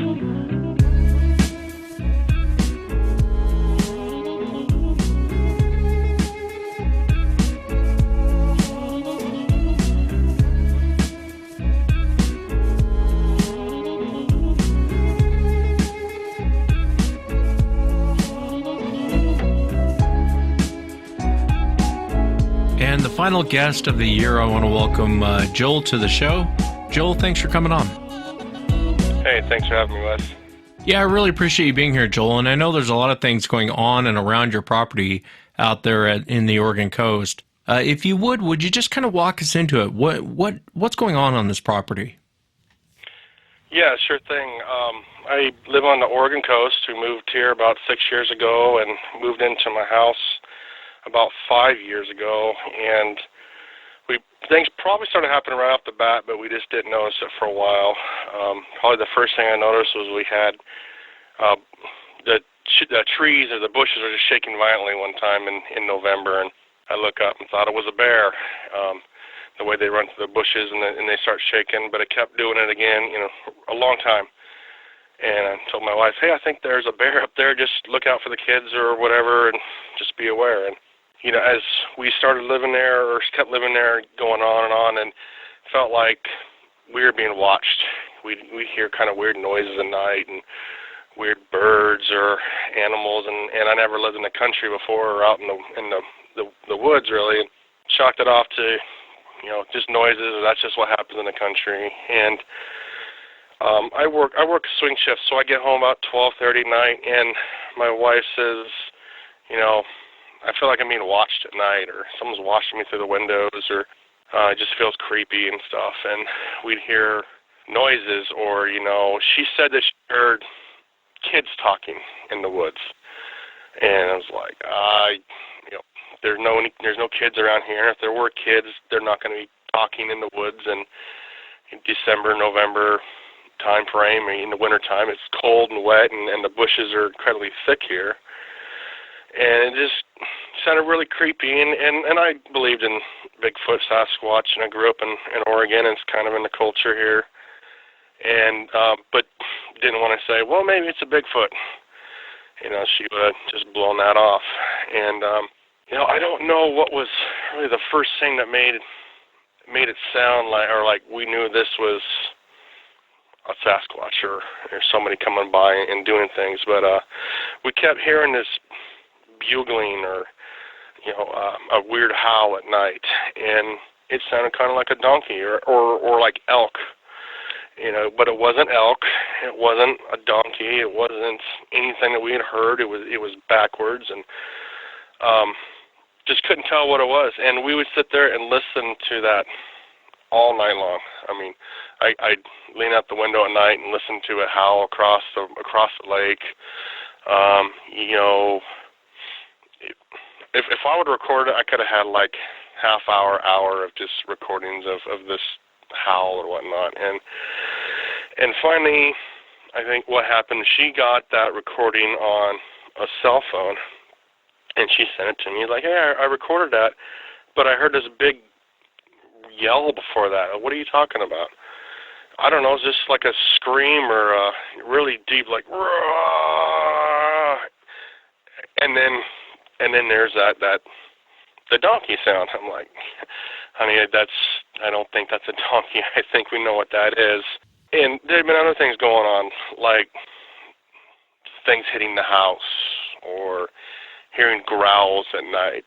And the final guest of the year, I want to welcome Joel to the show. Joel, thanks for coming on. Hey, thanks for having me, Wes. Yeah, I really appreciate you being here, Joel. And I know there's a lot of things going on and around your property out there in the Oregon coast. If you would you just kind of walk us into it? What's going on this property? Yeah, sure thing. I live on the Oregon coast. We moved here about 6 years ago and moved into my house about 5 years ago. And things probably started happening right off the bat, but we just didn't notice it for a while. Probably the first thing I noticed was we had the trees or the bushes were just shaking violently one time in November, and I look up and thought it was a bear. The way they run through the bushes and they start shaking, but it kept doing it again, a long time. And I told my wife, hey, I think there's a bear up there. Just look out for the kids or whatever, and just be aware. And as we started living there or kept living there, going on, and felt like we were being watched. We'd hear kind of weird noises at night and weird birds or animals, and I never lived in the country before or out in the woods really. And chalked it off to just noises. That's just what happens in the country. And I work swing shifts, so I get home about 12:30 at night, and my wife says, I feel like I'm being watched at night, or someone's watching me through the windows, or it just feels creepy and stuff. And we'd hear noises, or she said that she heard kids talking in the woods, and I was like, there's no kids around here. If there were kids, they're not going to be talking in the woods. And in December, November time frame, in the winter time, it's cold and wet, and the bushes are incredibly thick here. And it just sounded really creepy, and I believed in Bigfoot, Sasquatch, and I grew up in Oregon, and it's kind of in the culture here. And but didn't want to say, well, maybe it's a Bigfoot. She would have just blown that off. And I don't know what was really the first thing that made it sound like we knew this was a Sasquatch or somebody coming by and doing things, but we kept hearing this bugling or a weird howl at night, and it sounded kind of like a donkey or like elk, but it wasn't elk, it wasn't a donkey, it wasn't anything that we had heard. It was backwards, and just couldn't tell what it was. And we would sit there and listen to that all night long. I mean, I'd lean out the window at night and listen to it howl across the lake. If I would record it, I could have had like half hour of just recordings of this howl or whatnot. And finally, I think what happened, she got that recording on a cell phone, and she sent it to me like, hey, I recorded that, but I heard this big yell before that. What are you talking about? I don't know, it's just like a scream or a really deep, like, Rah! and then there's the donkey sound. I'm like, honey, I don't think that's a donkey. I think we know what that is. And there have been other things going on, like things hitting the house or hearing growls at night,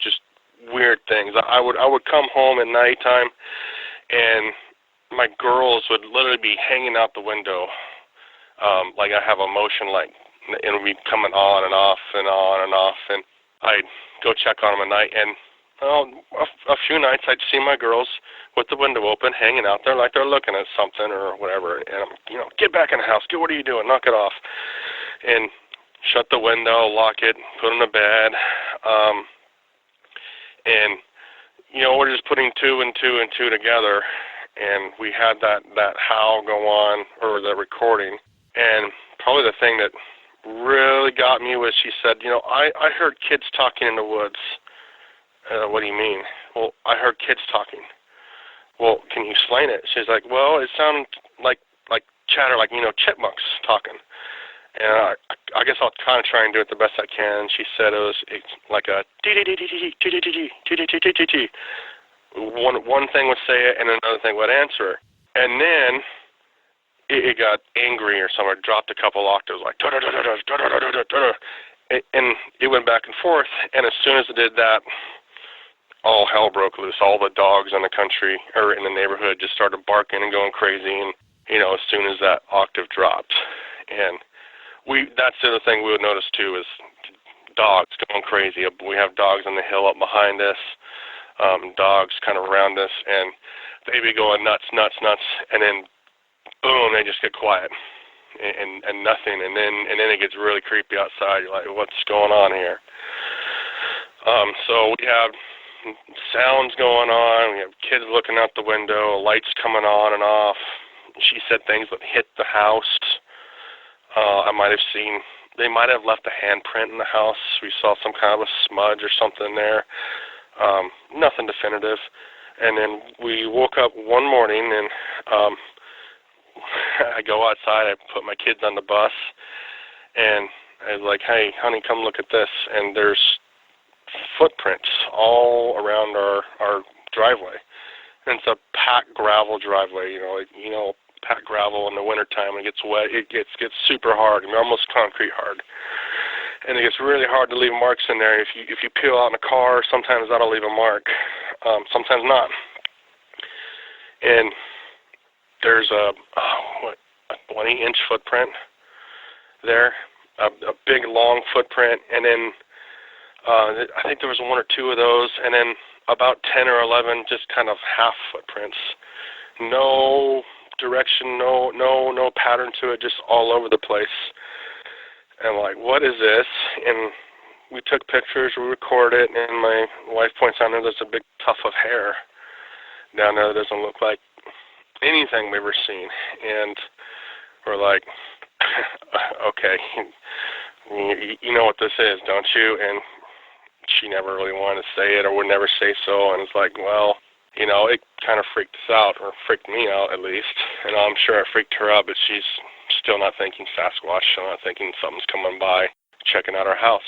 just weird things. I would come home at nighttime, and my girls would literally be hanging out the window, like I have a motion light, and it would be coming on and off and on and off, and I'd go check on them at night, and a few nights I'd see my girls with the window open, hanging out there like they're looking at something or whatever, and I'm, get back in the house, what are you doing, knock it off, and shut the window, lock it, put them to bed, and we're just putting two and two together, and we had that howl go on, or the recording, and probably the thing that really got me was she said, I heard kids talking in the woods. What do you mean? Well, I heard kids talking. Well, can you explain it? She's like, well, it sounded like chatter, like, chipmunks talking. And I guess I'll kind of try and do it the best I can. She said it's like a one thing would say it and another thing would answer it. And then it got angry or something. It dropped a couple octaves, like and it went back and forth. And as soon as it did that, all hell broke loose. All the dogs in the country or in the neighborhood just started barking and going crazy. And as soon as that octave dropped, and that's the other thing we would notice too is dogs going crazy. We have dogs on the hill up behind us, dogs kind of around us, and they be going nuts, and then boom, they just get quiet and nothing, and then it gets really creepy outside. You're like, what's going on here? So we have sounds going on. We have kids looking out the window, lights coming on and off. She said things that hit the house. They might have left a handprint in the house. We saw some kind of a smudge or something there. Nothing definitive. And then we woke up one morning and I go outside, I put my kids on the bus, and I was like, hey, honey, come look at this. And there's footprints all around our driveway. And it's a packed gravel driveway, packed gravel in the wintertime. When it gets wet, it gets super hard, almost concrete hard. And it gets really hard to leave marks in there. If you peel out in a car, sometimes that'll leave a mark, sometimes not. And there's a 20-inch footprint there, a big, long footprint, and then I think there was one or two of those, and then about 10 or 11 just kind of half footprints. No direction, no pattern to it, just all over the place. And I'm like, what is this? And we took pictures, we recorded it, and my wife points out there's a big tuft of hair down there that doesn't look like anything we've ever seen. And we're like, okay, you know what this is, don't you? And she never really wanted to say it or would never say so. And it's like, well, it kind of freaked us out, or freaked me out at least. And I'm sure it freaked her out, but she's still not thinking Sasquatch, still not thinking something's coming by, checking out our house.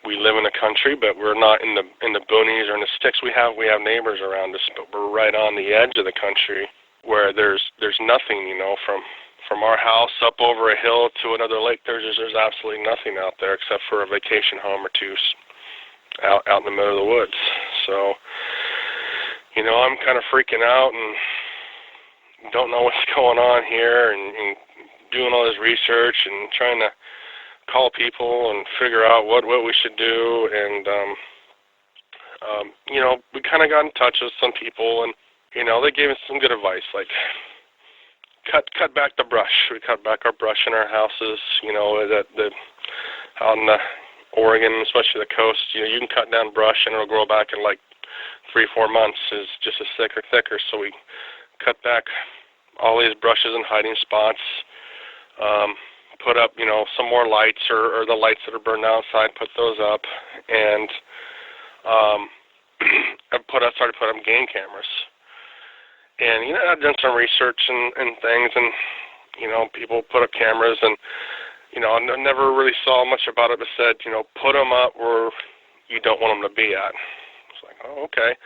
We live in the country, but we're not in the boonies or in the sticks. We have neighbors around us, but we're right on the edge of the country where there's nothing, from our house up over a hill to another lake. There's absolutely nothing out there except for a vacation home or two out in the middle of the woods. So, I'm kind of freaking out and don't know what's going on here, and doing all this research and trying to call people and figure out what we should do. And we kind of got in touch with some people, and they gave us some good advice, like cut back the brush. We cut back our brush in our houses. Out in the Oregon, especially the coast, you can cut down brush and it'll grow back in like 3-4 months. Is just as thicker. So we cut back all these brushes and hiding spots. Put up, some more lights or the lights that are burned outside. Put those up, and started putting up game cameras. And I've done some research and things, and people put up cameras, and I never really saw much about it, but said, put them up where you don't want them to be at. It's like, oh, okay.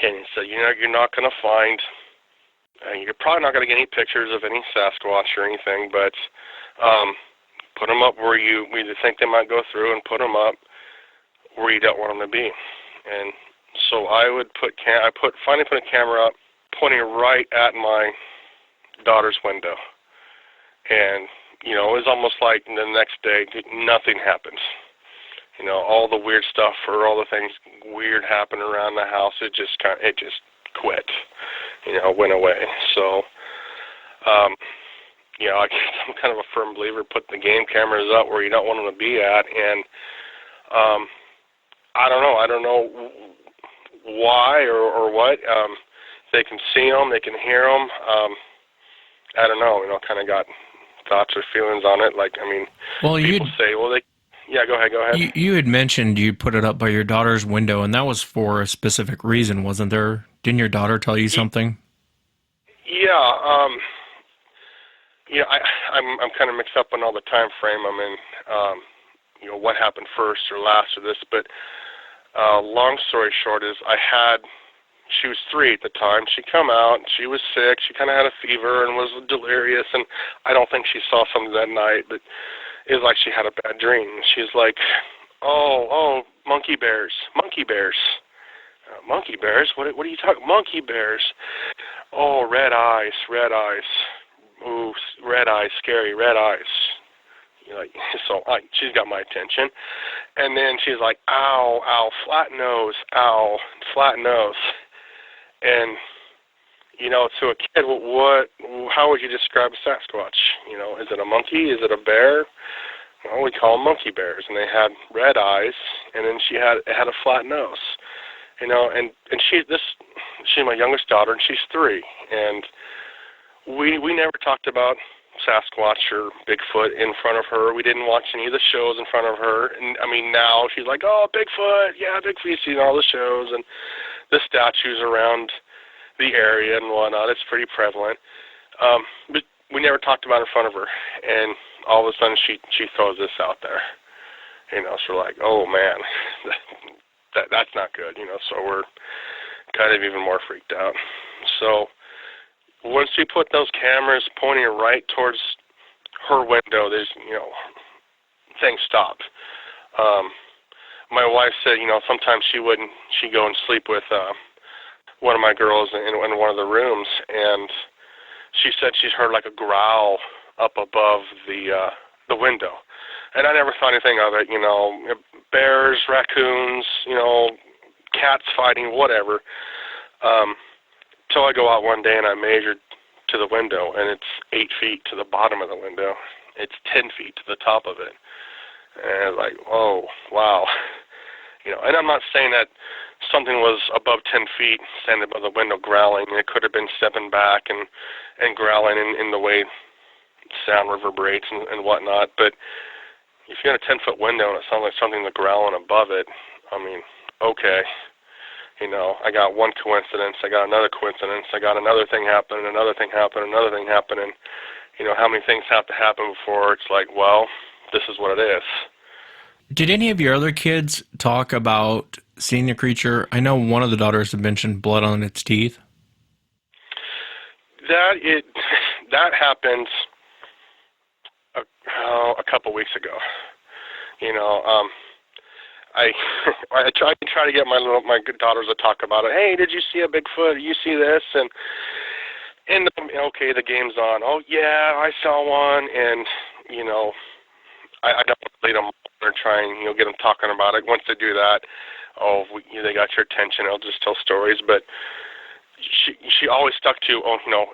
And he said, you're not going to find, you're probably not going to get any pictures of any Sasquatch or anything, but put them up where you think they might go through, and put them up where you don't want them to be. And so I would finally put a camera up, pointing right at my daughter's window. And, it was almost like the next day, nothing happened. All the weird stuff or all the things weird happened around the house, it just quit, went away. So, I'm kind of a firm believer, put the game cameras up where you don't want them to be at. And I don't know why or what. They can see them, they can hear them. I don't know. Kind of got thoughts or feelings on it. Like, I mean, well, people say, well, yeah, go ahead. You had mentioned you put it up by your daughter's window, and that was for a specific reason, wasn't there? Didn't your daughter tell you something? Yeah, I'm kind of mixed up on all the time frame. I mean, what happened first or last or this, but long story short is she was 3 at the time. She come out, and she was sick. She kind of had a fever and was delirious, and I don't think she saw something that night, but it was like she had a bad dream. She's like, oh, monkey bears. Monkey bears? What are you talking? Monkey bears. Oh, red eyes. Ooh, red eyes, scary, red eyes. She's got my attention. And then she's like, ow, flat nose. And, to a kid, how would you describe a Sasquatch? Is it a monkey? Is it a bear? Well, we call them monkey bears. And they had red eyes, and then it had a flat nose. And she's my youngest daughter, and she's 3. And we never talked about Sasquatch or Bigfoot in front of her. We didn't watch any of the shows in front of her. And, I mean, now she's like, oh, Bigfoot. Yeah, Bigfoot. You've seen all the shows and the statues around the area and whatnot. It's pretty prevalent. But we never talked about it in front of her. And all of a sudden she throws this out there. So we're like, oh, man, that's not good. So we're kind of even more freaked out. So once we put those cameras pointing right towards her window, there's, things stop. My wife said, sometimes she'd go and sleep with one of my girls in one of the rooms, and she said she's heard like a growl up above the window. And I never thought anything of it, bears, raccoons, cats fighting, whatever. Till I go out one day and I measured to the window, and it's 8 feet to the bottom of the window. It's 10 feet to the top of it. And I was like, oh, wow. And I'm not saying that something was above 10 feet standing above the window growling. It could have been stepping back and growling in the way sound reverberates and whatnot. But if you got a 10-foot window and it sounds like something growling above it, I mean, okay. I got one coincidence, I got another coincidence, I got another thing happen, another thing happen, another thing happen, and, how many things have to happen before it's like, well, this is what it is. Did any of your other kids talk about seeing the creature? I know one of the daughters had mentioned blood on its teeth. That happened a couple weeks ago. I try to get my daughters to talk about it. Hey, did you see a Bigfoot? Did you see this? And okay, the game's on. Oh yeah, I saw one, and I don't lead them or try and get them talking about it. Once they do that, they got your attention. I'll just tell stories. But she always stuck to,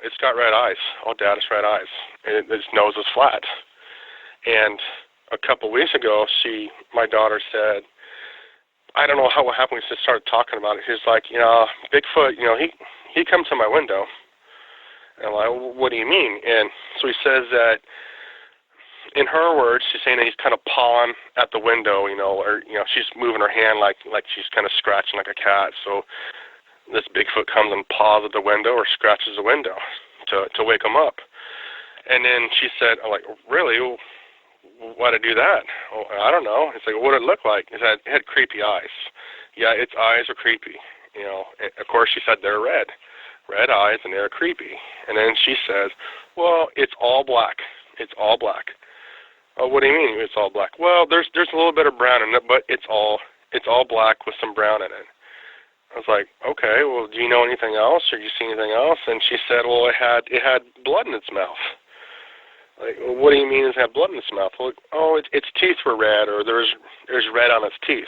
it's got red eyes. Oh, Dad, it's red eyes. And its nose is flat. And a couple weeks ago, my daughter said, I don't know what happened. We just started talking about it. He's like, Bigfoot, he comes to my window. And I'm like, what do you mean? And so he says that, in her words, she's saying that he's kind of pawing at the window, or she's moving her hand like she's kind of scratching like a cat. So this Bigfoot comes and paws at the window or scratches the window to wake him up. And then she said, I'm like, really? Why'd it do that? Oh, I don't know. It's like, what did it look like? It had creepy eyes. Yeah, its eyes are creepy. Of course, she said they're red eyes, and they're creepy. And then she says, well, it's all black. It's all black. Oh, what do you mean it's all black? Well, there's a little bit of brown in it, but it's all black with some brown in it. I was like, okay, well, do you know anything else, or do you see anything else? And she said, well, it had blood in its mouth. Like, well, what do you mean it had blood in its mouth? Well, its teeth were red, or there's red on its teeth.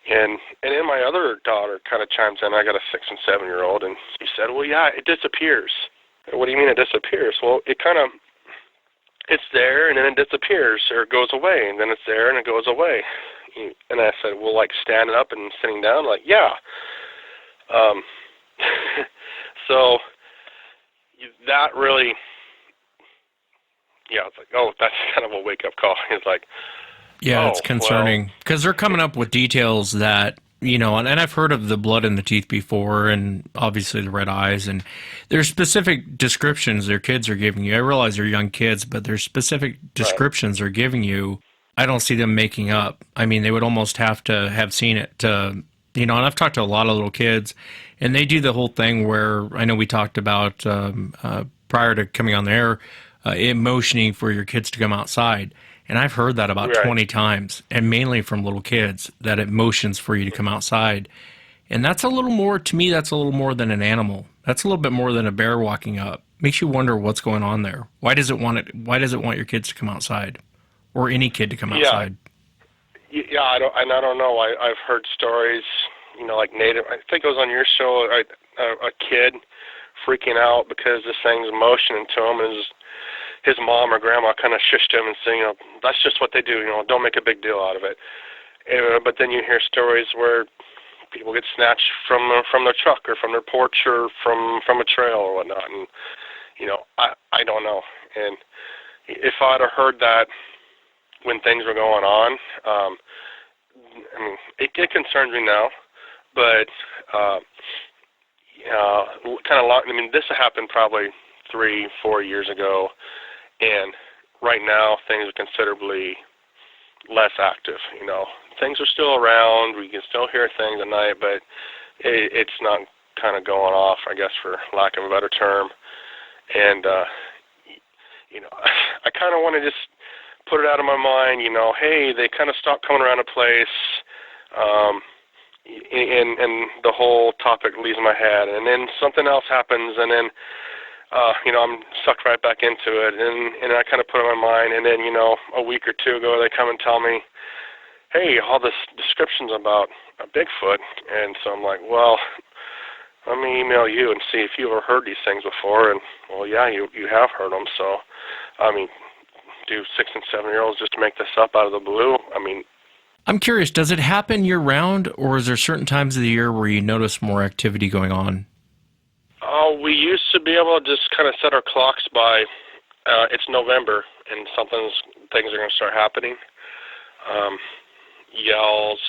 And then my other daughter kind of chimes in. I got a 6 and 7-year-old, and she said, well, yeah, it disappears. What do you mean it disappears? Well, it's there, and then it disappears, or it goes away, and then it's there, and it goes away. And I said, well, like standing up and sitting down? Like, yeah. So that really yeah, it's like, oh, that's kind of a wake-up call. It's like, Yeah, oh, it's concerning because they're coming up with details that, and I've heard of the blood in the teeth before, and obviously the red eyes, and there's specific descriptions their kids are giving you. I realize they're young kids, but there's specific descriptions they're giving you. I don't see them making up. I mean, they would almost have to have seen it to, and I've talked to a lot of little kids, and they do the whole thing where I know we talked about prior to coming on the air, it motioning for your kids to come outside. And I've heard that about 20 times, and mainly from little kids, that it motions for you to come outside. And that's a little more, to me, that's a little more than an animal. That's a little bit more than a bear walking up. Makes you wonder what's going on there. Why does it want your kids to come outside? Or any kid to come outside? Yeah, I don't know. I've heard stories, like Native, I think it was on your show, a kid freaking out because this thing's motioning to him, and his mom or grandma kind of shushed him and saying, that's just what they do, don't make a big deal out of it. But then you hear stories where people get snatched from their truck or from their porch or from a trail or whatnot. And, I don't know. And if I'd have heard that when things were going on, it concerns me now, but this happened probably 3-4 years ago. And right now, things are considerably less active. Things are still around. We can still hear things at night, but it's not kind of going off, I guess, for lack of a better term. And, I kind of want to just put it out of my mind, hey, they kind of stopped coming around a place, and the whole topic leaves my head. And then something else happens, and then I'm sucked right back into it, and I kind of put it in my mind, and then, a week or two ago, they come and tell me, hey, all this descriptions about a Bigfoot, and so I'm like, well, let me email you and see if you ever heard these things before, and, well, yeah, you have heard them, so, do 6 and 7-year-olds just make this up out of the blue? I'm curious, does it happen year-round, or is there certain times of the year where you notice more activity going on? We used to be able to just kind of set our clocks by it's November and things are going to start happening. Yells,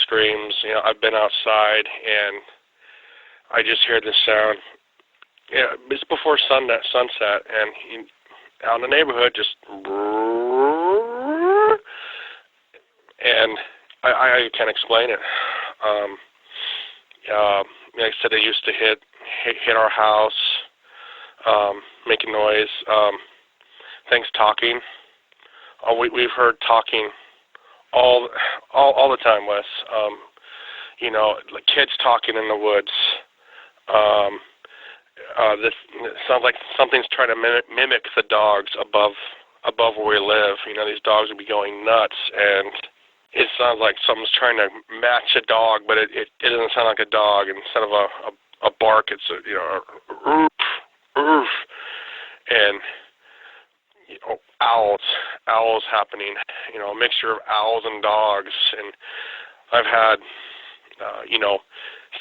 screams. I've been outside and I just hear this sound. Yeah, it's before sunset, and out in the neighborhood, just and I can't explain it. Like I said, they used to hit our house, making noise. Things talking. We've heard talking all the time, Wes. Like kids talking in the woods. This sounds like something's trying to mimic the dogs above where we live. These dogs would be going nuts, and it sounds like something's trying to match a dog, but it doesn't sound like a dog. Instead of a bark, it's a oof, oof, and owls happening. A mixture of owls and dogs, and I've had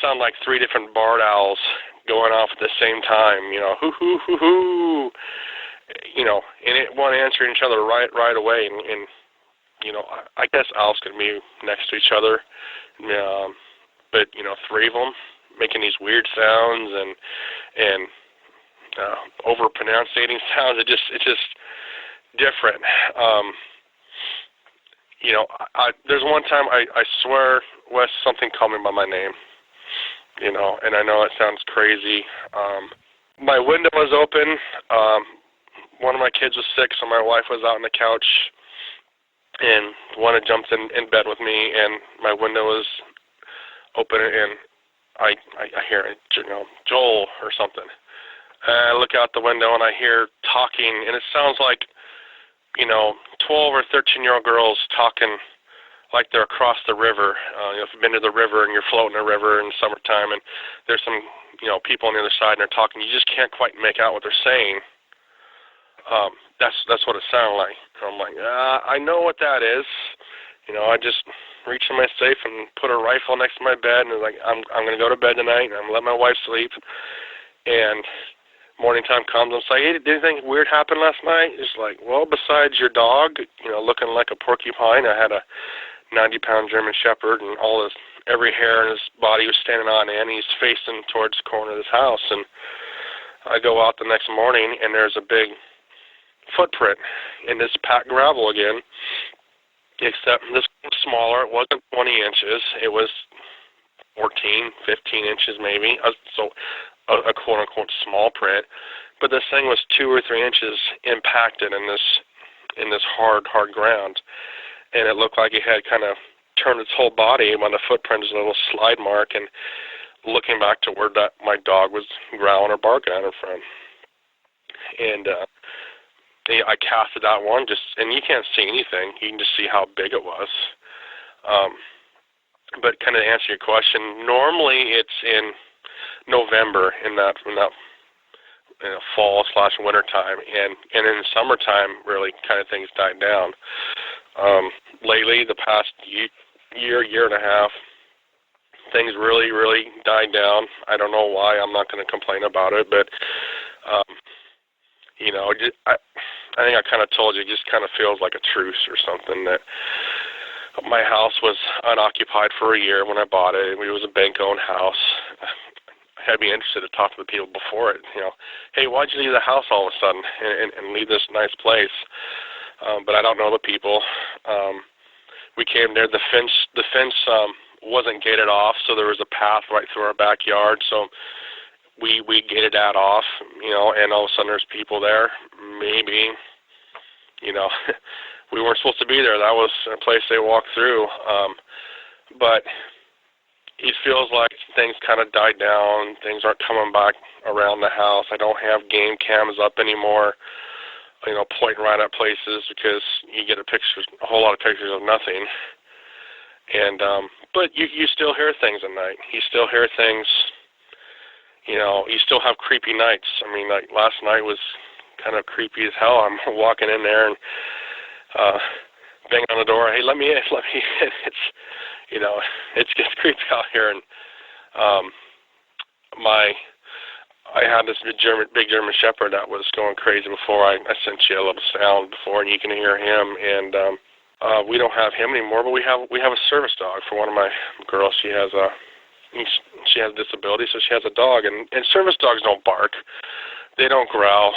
sound like 3 different barred owls going off at the same time. Hoo hoo hoo hoo. And it one answering each other right away, and I guess owls could be next to each other, but 3 of them making these weird sounds and over pronunciating sounds. It's just different. There's one time I swear, Wes, something called me by my name. And I know it sounds crazy. My window was open. One of my kids was sick, so my wife was out on the couch, and one had jumped in bed with me, and my window was open, and I hear Joel or something. And I look out the window, and I hear talking, and it sounds like 12 or 13-year-old girls talking like they're across the river. If you've been to the river and you're floating the river in the summertime, and there's some people on the other side, and they're talking, you just can't quite make out what they're saying. That's what it sounded like. I'm like, I know what that is. I just reached in my safe and put a rifle next to my bed, and like, I'm going to go to bed tonight, and I'm going to let my wife sleep. And morning time comes, I'm like, hey, did anything weird happen last night? It's like, well, besides your dog, looking like a porcupine, I had a 90-pound German Shepherd, and every hair in his body was standing on end. He's facing towards the corner of his house, and I go out the next morning, and there's a big footprint in this packed gravel again, except this was smaller. It wasn't 20 inches. It was 14, 15 inches maybe, so a quote-unquote small print. But this thing was 2 or 3 inches impacted in this hard ground, and it looked like it had kind of turned its whole body when the footprint is a little slide mark, and looking back to where my dog was growling or barking at her from. And I casted that one, and you can't see anything. You can just see how big it was. But kind of to answer your question, normally it's in November in that fall/winter time, and in the summertime, really kind of things died down. Lately, the past year and a half, things really, really died down. I don't know why. I'm not going to complain about it, but I think I kind of told you, it just kind of feels like a truce or something. That my house was unoccupied for a year when I bought it. It was a bank-owned house. I'd be interested to talk to the people before it. Hey, why'd you leave the house all of a sudden and leave this nice place? But I don't know the people. We came there. The fence wasn't gated off, so there was a path right through our backyard. So we gated that off, and all of a sudden there's people there. Maybe, we weren't supposed to be there. That was a place they walked through. But it feels like things kind of died down. Things aren't coming back around the house. I don't have game cams up anymore, pointing right at places, because you get a whole lot of pictures of nothing. And but you still hear things at night. You still hear things. You still have creepy nights. I mean, like last night was kind of creepy as hell. I'm walking in there and banging on the door. Hey, let me in. It's gets creepy out here. And I had this big German Shepherd that was going crazy before. I sent you a little sound before, and you can hear him. And we don't have him anymore, but we have a service dog for one of my girls. She has a disability, so she has a dog, and service dogs don't bark. They don't growl.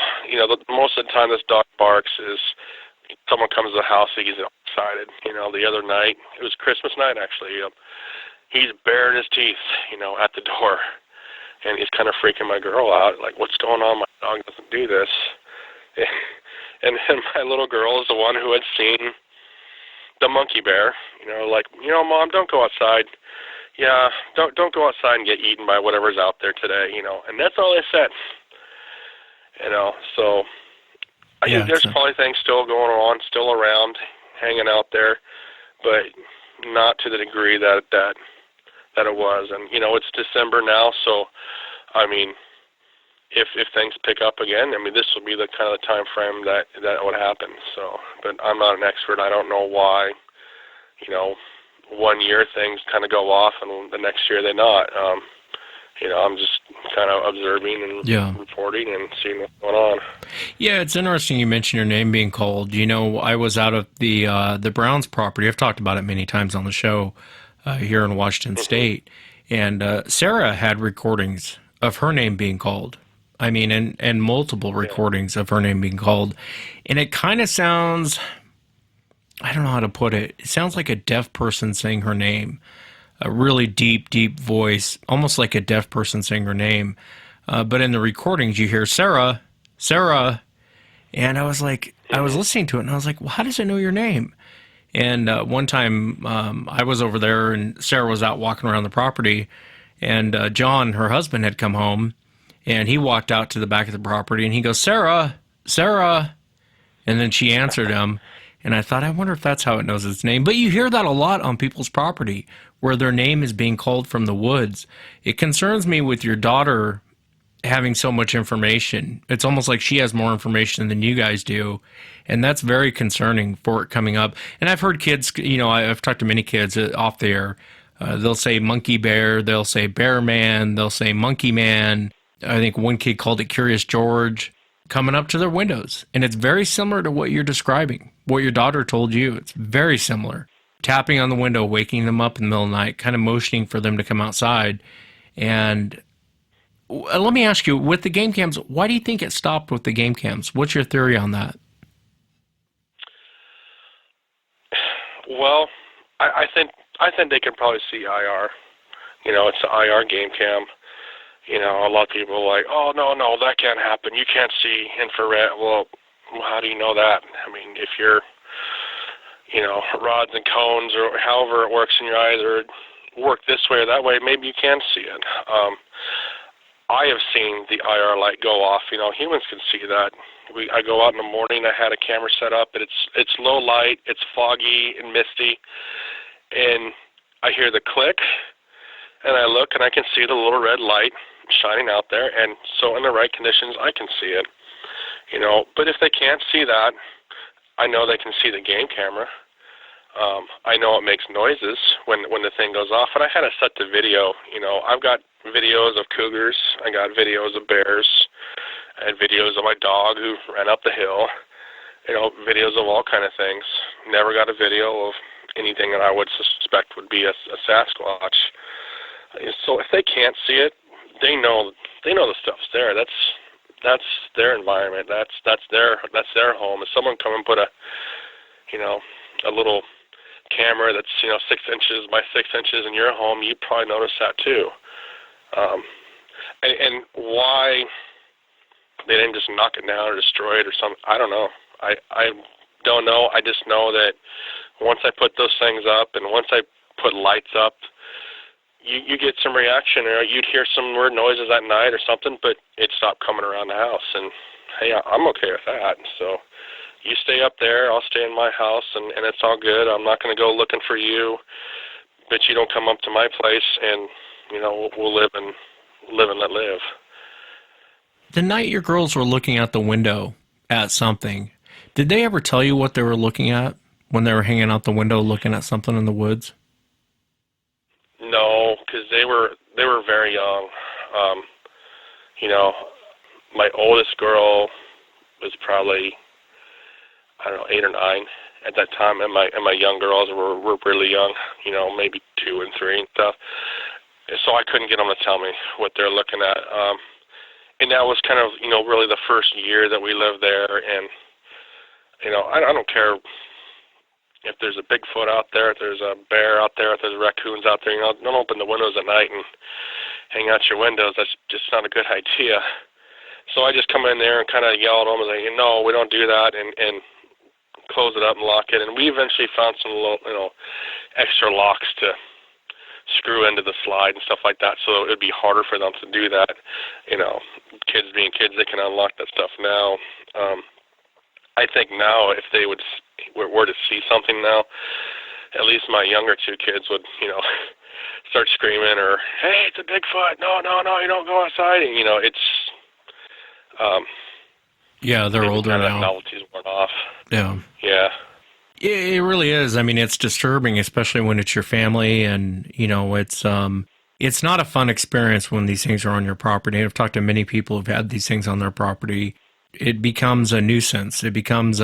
Most of the time this dog barks is someone comes to the house, he gets excited. The other night, it was Christmas night actually, he's baring his teeth, at the door, and he's kind of freaking my girl out, like, what's going on? My dog doesn't do this. And then my little girl is the one who had seen the monkey bear, Mom, don't go outside. Yeah, don't go outside and get eaten by whatever's out there today, and that's all they said. So I think there's probably things still going on, still around, hanging out there, but not to the degree that it was. And it's December now, so I mean, if things pick up again, I mean, this will be the kind of the time frame that would happen. So, but I'm not an expert. I don't know why. 1 year things kind of go off, and the next year they're not. I'm just kind of observing and reporting and seeing what's going on. Yeah, it's interesting you mentioned your name being called. I was out of the Browns property. I've talked about it many times on the show here in Washington State, and Sarah had recordings of her name being called. I mean, and multiple recordings of her name being called, and it kind of sounds, I don't know how to put it. It sounds like a deaf person saying her name, a really deep, deep voice, almost like a deaf person saying her name. But in the recordings, you hear Sarah, Sarah, and I was listening to it, and I was like, well, how does it know your name? And one time I was over there, and Sarah was out walking around the property, and John, her husband, had come home, and he walked out to the back of the property, and he goes, Sarah, Sarah, and then she answered him. And I thought, I wonder if that's how it knows its name. But you hear that a lot on people's property, where their name is being called from the woods. It concerns me with your daughter having so much information. It's almost like she has more information than you guys do. And that's very concerning for it coming up. And I've heard kids, I've talked to many kids off the air. They'll say monkey bear, they'll say bear man, they'll say monkey man. I think one kid called it Curious George, coming up to their windows. And it's very similar to what you're describing, what your daughter told you. It's very similar. Tapping on the window, waking them up in the middle of the night, kind of motioning for them to come outside. And let me ask you, with the game cams, why do you think it stopped with the game cams? What's your theory on that? Well, I think they can probably see IR. It's an IR game cam. A lot of people are like, oh, no, that can't happen. You can't see infrared. Well, how do you know that? I mean, if you're, rods and cones or however it works in your eyes or work this way or that way, maybe you can see it. I have seen the IR light go off. Humans can see that. I go out in the morning. I had a camera set up, and it's low light. It's foggy and misty, and I hear the click, and I look, and I can see the little red light shining out there, and so in the right conditions, I can see it. But if they can't see that, I know they can see the game camera. I know it makes noises when the thing goes off, and I had it set to video. I've got videos of cougars. I got videos of bears. I had videos of my dog who ran up the hill. Videos of all kind of things. Never got a video of anything that I would suspect would be a Sasquatch. So if they can't see it, they know the stuff's there. That's their environment. That's their home. If someone come and put a little camera that's 6 inches by 6 inches in your home, you'd probably notice that too. And why they didn't just knock it down or destroy it or something, I don't know. I don't know. I just know that once I put those things up and once I put lights up, you get some reaction, or you'd hear some weird noises at night or something, but it stopped coming around the house. And hey, I'm okay with that. So you stay up there, I'll stay in my house, and it's all good. I'm not going to go looking for you, but you don't come up to my place, and we'll live and let live. The night your girls were looking out the window at something, did they ever tell you what they were looking at when they were hanging out the window looking at something in the woods? No, because they were very young. My oldest girl was probably, 8 or 9 at that time, and my young girls were really young, maybe 2 and 3 and stuff. So I couldn't get them to tell me what they're looking at. And that was kind of, really the first year that we lived there. And, I don't care if there's a Bigfoot out there, if there's a bear out there, if there's raccoons out there, don't open the windows at night and hang out your windows. That's just not a good idea. So I just come in there and kind of yell at them and say, no, we don't do that, and close it up and lock it. And we eventually found some little, extra locks to screw into the slide and stuff like that, so it would be harder for them to do that. Kids being kids, they can unlock that stuff now. I think now if they were to see something now, at least my younger 2 kids would, start screaming or, hey, it's a Bigfoot. No, you don't go outside. And, it's... yeah, they're older now. Novelty's worn off. Yeah. Yeah. It really is. I mean, it's disturbing, especially when it's your family, and it's not a fun experience when these things are on your property. I've talked to many people who've had these things on their property. It becomes a nuisance. It becomes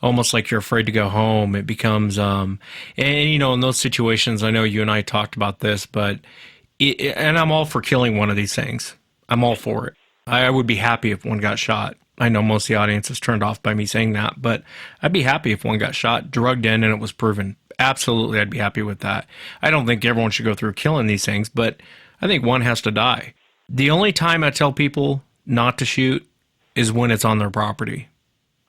almost like you're afraid to go home. It becomes, and in those situations, I know you and I talked about this, but and I'm all for killing one of these things. I'm all for it. I would be happy if one got shot. I know most of the audience is turned off by me saying that, but I'd be happy if one got shot, drugged in, and it was proven. Absolutely, I'd be happy with that. I don't think everyone should go through killing these things, but I think one has to die. The only time I tell people not to shoot is when it's on their property,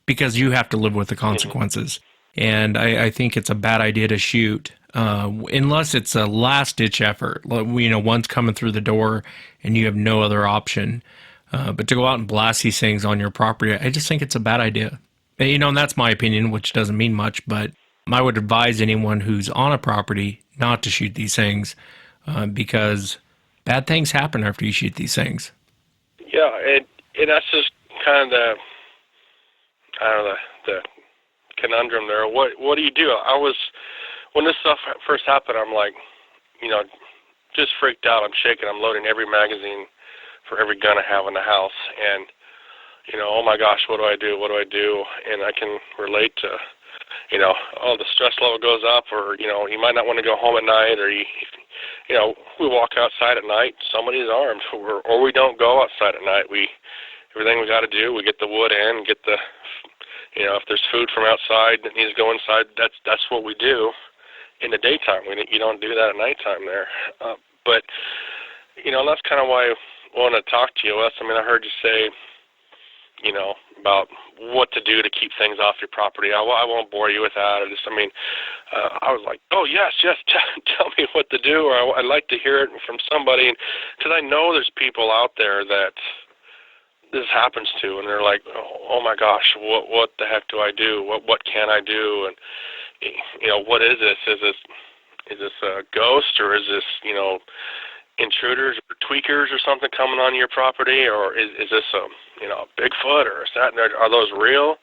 because you have to live with the consequences. And I think it's a bad idea to shoot unless it's a last-ditch effort. One's coming through the door and you have no other option. But to go out and blast these things on your property, I just think it's a bad idea. And that's my opinion, which doesn't mean much, but I would advise anyone who's on a property not to shoot these things because bad things happen after you shoot these things. Yeah, and that's just kind of the conundrum there. What do you do? When this stuff first happened, I'm like, just freaked out. I'm shaking. I'm loading every magazine for every gun I have in the house. And, oh my gosh, what do I do? What do I do? And I can relate to, the stress level goes up, or, you might not want to go home at night, or we walk outside at night, somebody's armed, or we don't go outside at night. Everything we got to do, we get the wood in, get the, if there's food from outside that needs to go inside, that's what we do in the daytime. You don't do that at nighttime there. But, that's kind of why I want to talk to you, Wes. I mean, I heard you say, about what to do to keep things off your property. I won't bore you with that. I was like, oh, yes, tell me what to do, or I'd like to hear it from somebody. Because I know there's people out there that this happens to, and they're like, oh my gosh, what the heck do I do? What can I do? And, what is this? Is this a ghost, or is this, intruders or tweakers or something coming on your property, or is this a Bigfoot or is that? Are those real?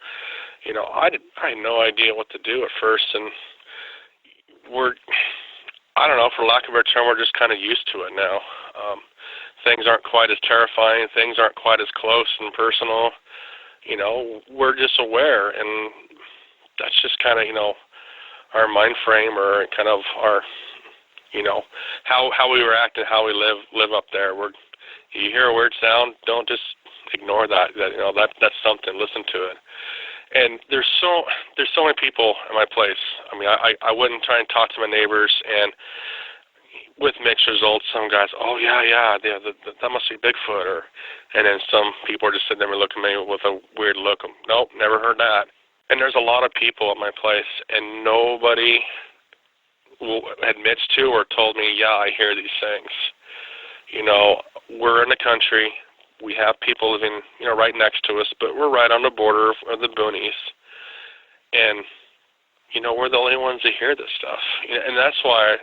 I had no idea what to do at first, and I don't know, for lack of a better term, we're just kind of used to it now. Things aren't quite as terrifying. Things aren't quite as close and personal. We're just aware, and that's just kind of our mind frame, or kind of our how we react and how we live up there. You hear a weird sound, don't just ignore that. That's something. Listen to it. And there's so many people in my place. I mean, I wouldn't try and talk to my neighbors, and with mixed results. Some guys, oh yeah, that must be Bigfoot, and then some people are just sitting there looking at me with a weird look. Nope, never heard that. And there's a lot of people at my place, and nobody admits to or told me, yeah, I hear these things. We're in the country. We have people living, right next to us, but we're right on the border of the boonies. And, we're the only ones that hear this stuff. And that's why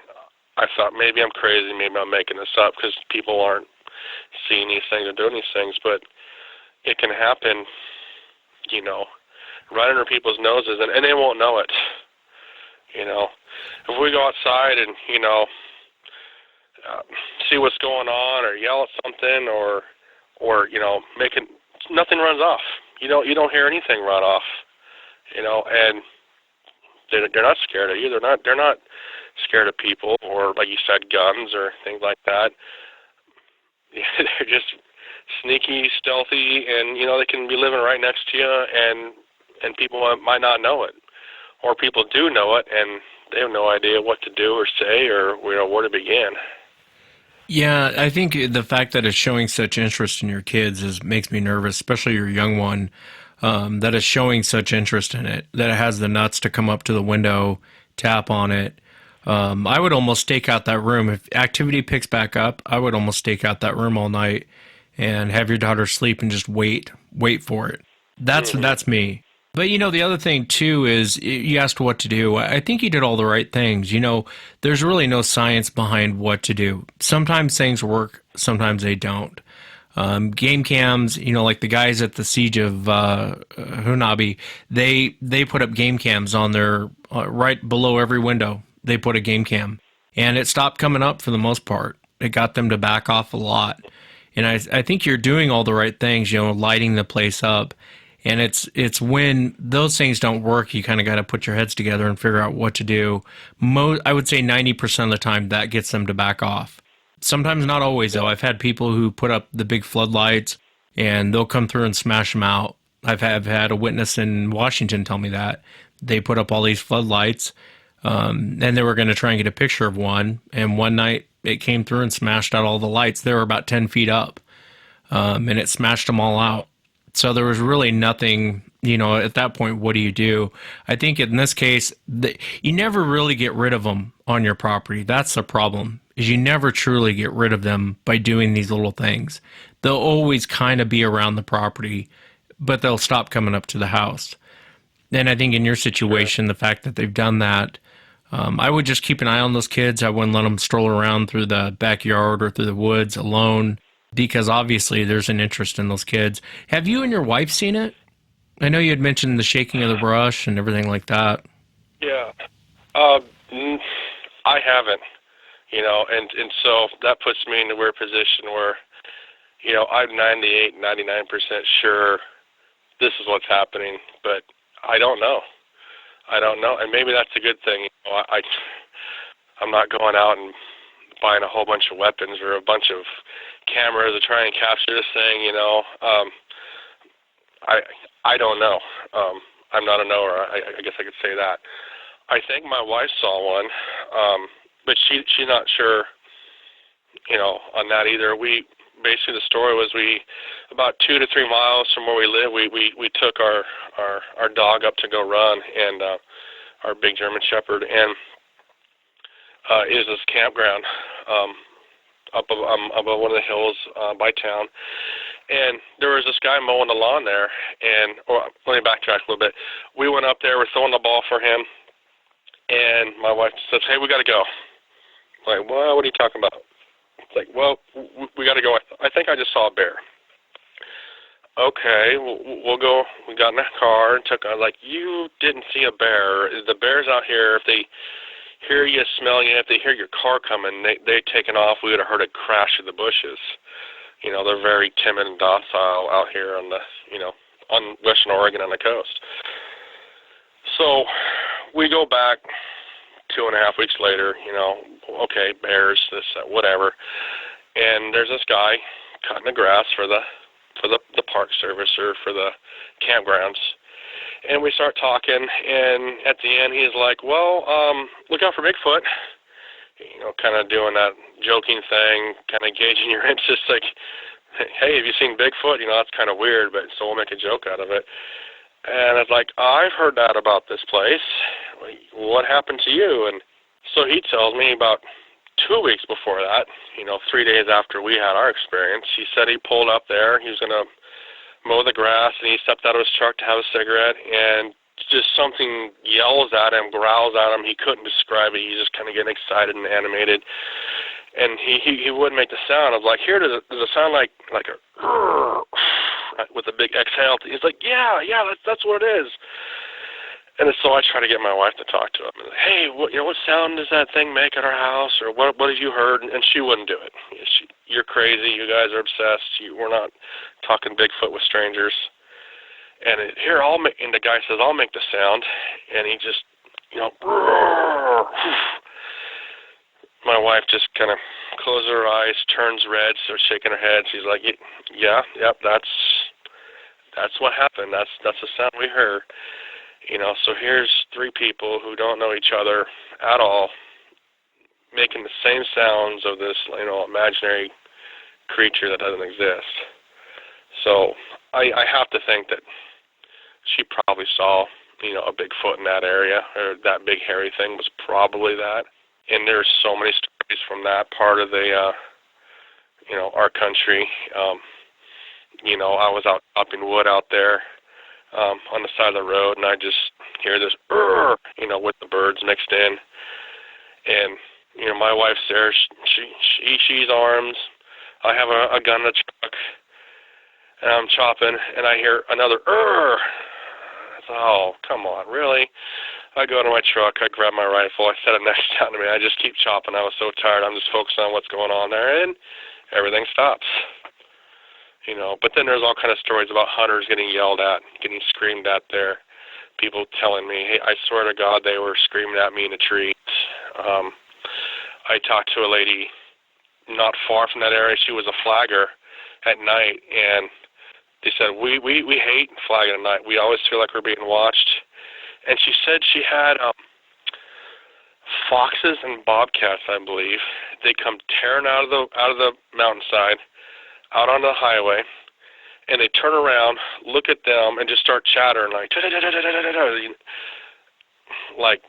I thought maybe I'm crazy, maybe I'm making this up, because people aren't seeing these things or doing these things. But it can happen, right under people's noses, and they won't know it. If we go outside and, see what's going on, or yell at something, or nothing runs off. You don't hear anything run off, and they're not scared of you. They're not scared of people, or, like you said, guns or things like that. They're just sneaky, stealthy, and they can be living right next to you, and people might not know it, or people do know it, and they have no idea what to do or say, or where to begin. Yeah, I think the fact that it's showing such interest in your kids makes me nervous, especially your young one, that is showing such interest in it, that it has the nuts to come up to the window, tap on it. I would almost stake out that room. If activity picks back up, I would almost stake out that room all night and have your daughter sleep and just wait for it. That's me. But, the other thing, too, is you asked what to do. I think you did all the right things. There's really no science behind what to do. Sometimes things work, sometimes they don't. Game cams, like the guys at the Siege of Hunabi, they put up game cams on their, right below every window. They put a game cam. And it stopped coming up for the most part. It got them to back off a lot. And I think you're doing all the right things, lighting the place up. And it's when those things don't work, you kind of got to put your heads together and figure out what to do. I would say 90% of the time that gets them to back off. Sometimes not always, though. I've had people who put up the big floodlights, and they'll come through and smash them out. I've had a witness in Washington tell me that. They put up all these floodlights, and they were going to try and get a picture of one. And one night it came through and smashed out all the lights. They were about 10 feet up, and it smashed them all out. So there was really nothing, at that point, what do you do? I think in this case, you never really get rid of them on your property. That's the problem, is you never truly get rid of them by doing these little things. They'll always kind of be around the property, but they'll stop coming up to the house. And I think in your situation, the fact that they've done that, I would just keep an eye on those kids. I wouldn't let them stroll around through the backyard or through the woods alone, because obviously there's an interest in those kids. Have you and your wife seen it? I know you had mentioned the shaking of the brush and everything like that. Yeah. I haven't, and so that puts me in a weird position where, I'm 98, 99% sure this is what's happening, but I don't know. And maybe that's a good thing. I'm not going out and buying a whole bunch of weapons or a bunch of cameras to try and capture this thing, I don't know. I'm not a knower. I guess I could say that. I think my wife saw one, but she's not sure, on that either. Basically the story was about 2 to 3 miles from where we live, we took our dog up to go run, and our big German Shepherd, and is this campground up above one of the hills by town. And there was this guy mowing the lawn there, let me backtrack a little bit. We went up there, we're throwing the ball for him, and my wife says, "Hey, we got to go." I'm like, "Well, what are you talking about?" It's like, "Well, we got to go. I think I just saw a bear." Okay, we'll go. We got in a car and took. I was like, "You didn't see a bear. The bear's out here. If they hear you, smell you, if they hear your car coming, they taken off. We would have heard it crash through the bushes. They're very timid and docile out here on on Western Oregon on the coast." So we go back 2.5 weeks later. Okay, bears, this, whatever. And there's this guy cutting the grass for the park service or for the campgrounds. And we start talking, and at the end he's like, "Well, look out for Bigfoot." Kind of doing that joking thing, kind of gauging your interest, like, "Hey, have you seen Bigfoot?" That's kind of weird, but so we'll make a joke out of it. And I was like, "I've heard that about this place. What happened to you?" And so he tells me about 2 weeks before that, 3 days after we had our experience, he said he pulled up there, he was going to mow the grass, and he stepped out of his truck to have a cigarette, and just something yells at him, growls at him. He couldn't describe it. He's just kind of getting excited and animated. And he wouldn't make the sound. I was like, "Here, does it sound like a with a big exhale?" He's like, yeah, that's what it is. And so I try to get my wife to talk to him. "Hey, what sound does that thing make at our house? Or what have you heard?" And she wouldn't do it. "You're crazy. You guys are obsessed. We're not talking Bigfoot with strangers." And and the guy says, "I'll make the sound." And he just, my wife just kind of closes her eyes, turns red, starts shaking her head. She's like, "Yep, that's what happened. That's the sound we heard." So here's 3 people who don't know each other at all, making the same sounds of this, imaginary creature that doesn't exist. So I have to think that she probably saw, a Bigfoot in that area, or that big hairy thing was probably that. And there's so many stories from that part of the, our country. I was out chopping wood out there on the side of the road, and I just hear this, with the birds mixed in. And, my wife's there. She's armed. I have a gun in the truck, and I'm chopping, and I hear another, I thought, "Oh, come on, really?" I go to my truck, I grab my rifle, I set it next down to me, I just keep chopping. I was so tired, I'm just focused on what's going on there, and everything stops. But then there's all kind of stories about hunters getting yelled at, getting screamed at there. People telling me, "Hey, I swear to God, they were screaming at me in the trees." I talked to a lady not far from that area. She was a flagger at night, and they said, we hate flagging at night. We always feel like we're being watched. And she said she had foxes and bobcats, I believe. They come tearing out of the mountainside, out on the highway, and they turn around, look at them, and just start chattering like, like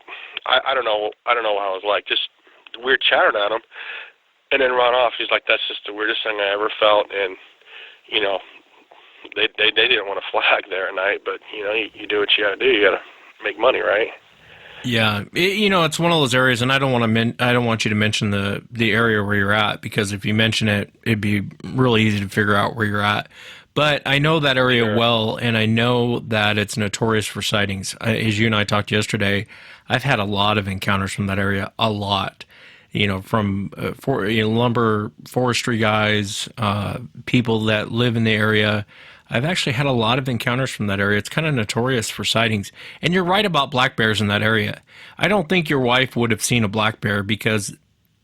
I don't know how it was like, just weird chattering at them, and then run off. She's like, "That's just the weirdest thing I ever felt." And they didn't want to flag there at night, but you do what you got to do. You got to make money, right? Yeah, it's one of those areas, and I don't want you to mention the area where you're at, because if you mention it, it'd be really easy to figure out where you're at. But I know that area well, and I know that it's notorious for sightings. As you and I talked yesterday, I've had a lot of encounters from that area, a lot. from lumber forestry guys, people that live in the area. I've actually had a lot of encounters from that area. It's kind of notorious for sightings. And you're right about black bears in that area. I don't think your wife would have seen a black bear, because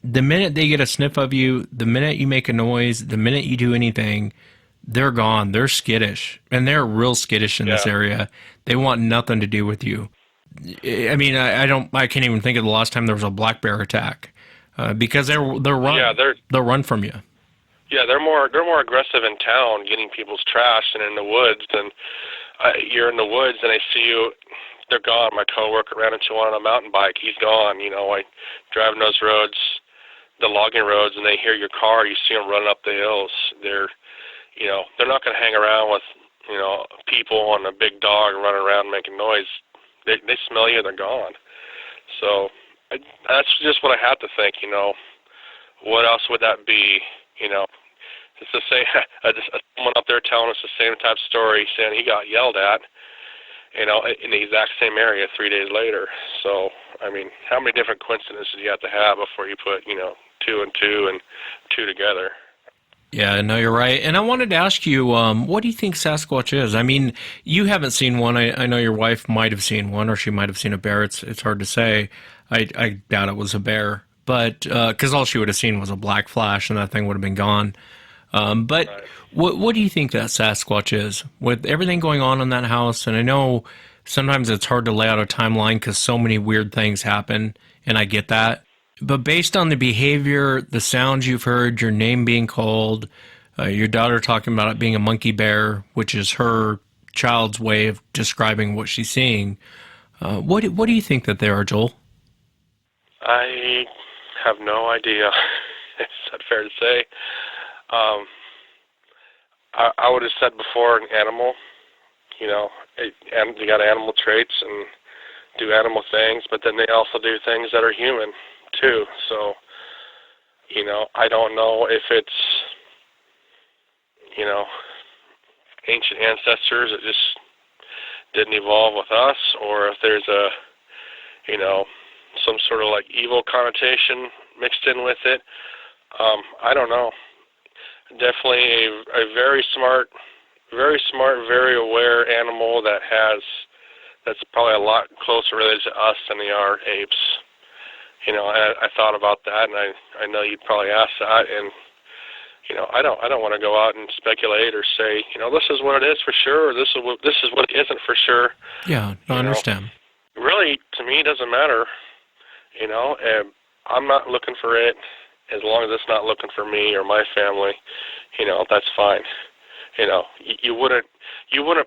the minute they get a sniff of you, the minute you make a noise, the minute you do anything, they're gone. They're skittish, and they're real skittish in this area. They want nothing to do with you. I mean, I can't even think of the last time there was a black bear attack. Because they'll run. Yeah, they'll run from you. Yeah, they're more aggressive in town, getting people's trash, than in the woods. And you're in the woods, and I see you. They're gone. My coworker ran into one on a mountain bike. He's gone. I driving those roads, the logging roads, and they hear your car. You see them running up the hills. They're not going to hang around with people and a big dog running around making noise. They smell you, they're gone. So. That's just what I have to think, What else would that be, It's the same, someone up there telling us the same type of story, saying he got yelled at, in the exact same area 3 days later. So, I mean, how many different coincidences do you have to have before you put, 2 and 2 and 2 together? Yeah, no, you're right. And I wanted to ask you, what do you think Sasquatch is? I mean, you haven't seen one. I know your wife might have seen one, or she might have seen a bear. It's hard to say. I doubt it was a bear, but because all she would have seen was a black flash, and that thing would have been gone. But right. What do you think that Sasquatch is? With everything going on in that house, and I know sometimes it's hard to lay out a timeline because so many weird things happen, and I get that. But based on the behavior, the sounds you've heard, your name being called, your daughter talking about it being a monkey bear, which is her child's way of describing what she's seeing, what do you think that they are, Joel? I have no idea. Is that fair to say? I would have said before an animal, and they got animal traits and do animal things, but then they also do things that are human too. So, I don't know if it's, ancient ancestors that just didn't evolve with us, or if there's a, some sort of like evil connotation mixed in with it. I don't know. Definitely a very smart, very aware animal that's probably a lot closer related to us than they are apes. I thought about that, and I know you'd probably ask that, and I don't want to go out and speculate or say, this is what it is for sure, or this is what it isn't for sure. Yeah, I understand. Really, to me, it doesn't matter. I'm not looking for it. As long as it's not looking for me or my family, that's fine. You wouldn't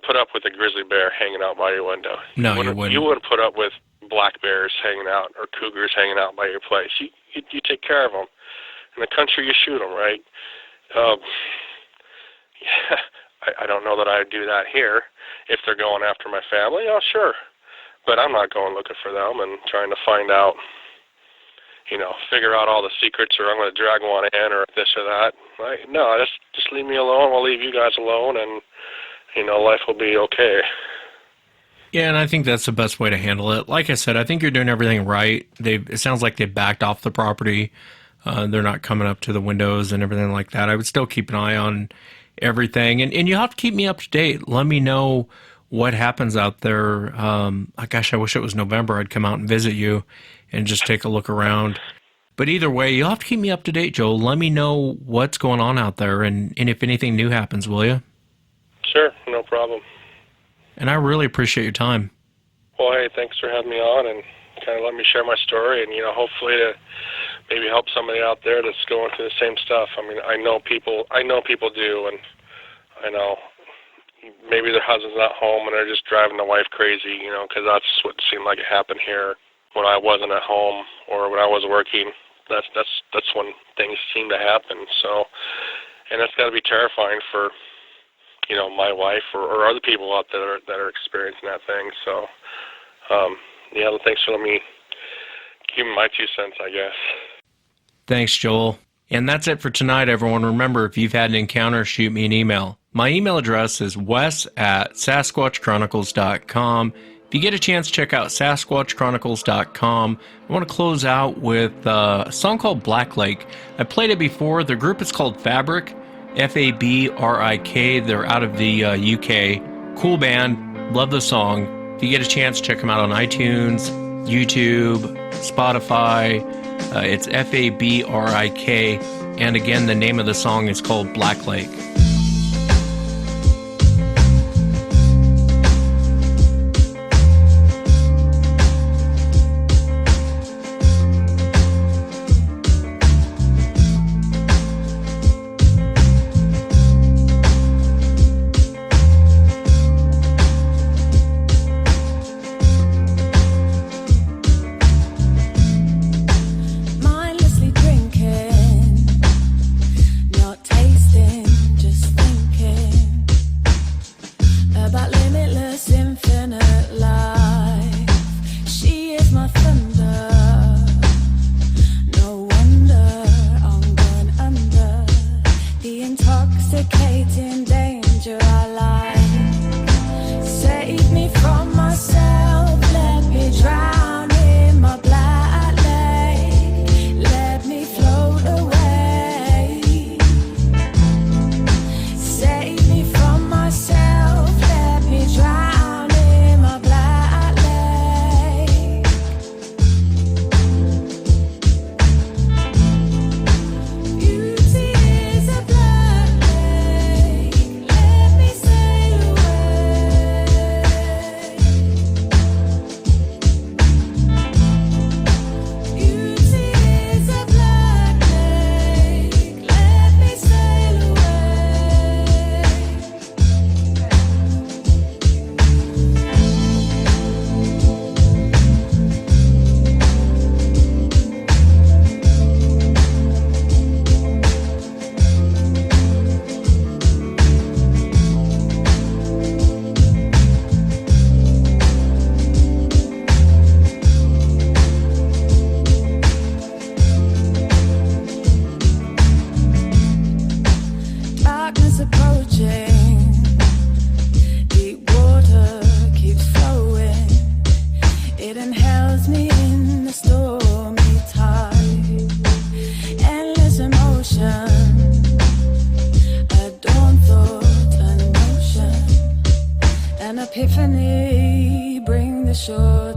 put up with a grizzly bear hanging out by your window. No, you wouldn't. You wouldn't put up with black bears hanging out or cougars hanging out by your place. You take care of them. In the country, you shoot them, right? Yeah, I don't know that I'd do that here. If they're going after my family, oh, sure. But I'm not going looking for them and trying to find out, figure out all the secrets, or I'm going to drag one in, or this or that. No, just leave me alone. I'll leave you guys alone, and, life will be okay. Yeah, and I think that's the best way to handle it. Like I said, I think you're doing everything right. It sounds like they backed off the property. They're not coming up to the windows and everything like that. I would still keep an eye on everything. And you have to keep me up to date. Let me know what happens out there. Gosh, I wish it was November. I'd come out and visit you and just take a look around. But either way, you'll have to keep me up to date, Joel. Let me know what's going on out there and if anything new happens, will you? Sure, no problem. And I really appreciate your time. Well, hey, thanks for having me on and kind of let me share my story and, hopefully to maybe help somebody out there that's going through the same stuff. I mean, I know people do, and I know maybe their husband's not home and they're just driving the wife crazy, because that's what seemed like it happened here when I wasn't at home or when I was working. That's when things seem to happen. So, and that's got to be terrifying for, my wife or other people out there that are experiencing that thing. So, thanks for letting me give my 2 cents, I guess. Thanks, Joel. And that's it for tonight, everyone. Remember, if you've had an encounter, shoot me an email. My email address is wes@sasquatchchronicles.com. If If you get a chance, check out SasquatchChronicles.com. I want to close out with a song called Black Lake. I played it before. The group is called Fabric, Fabrik. They're out of the UK. Cool band. Love the song. If you get a chance, check them out on iTunes, YouTube, Spotify. It's Fabrik. And again, the name of the song is called Black Lake. Epiphany, bring the shore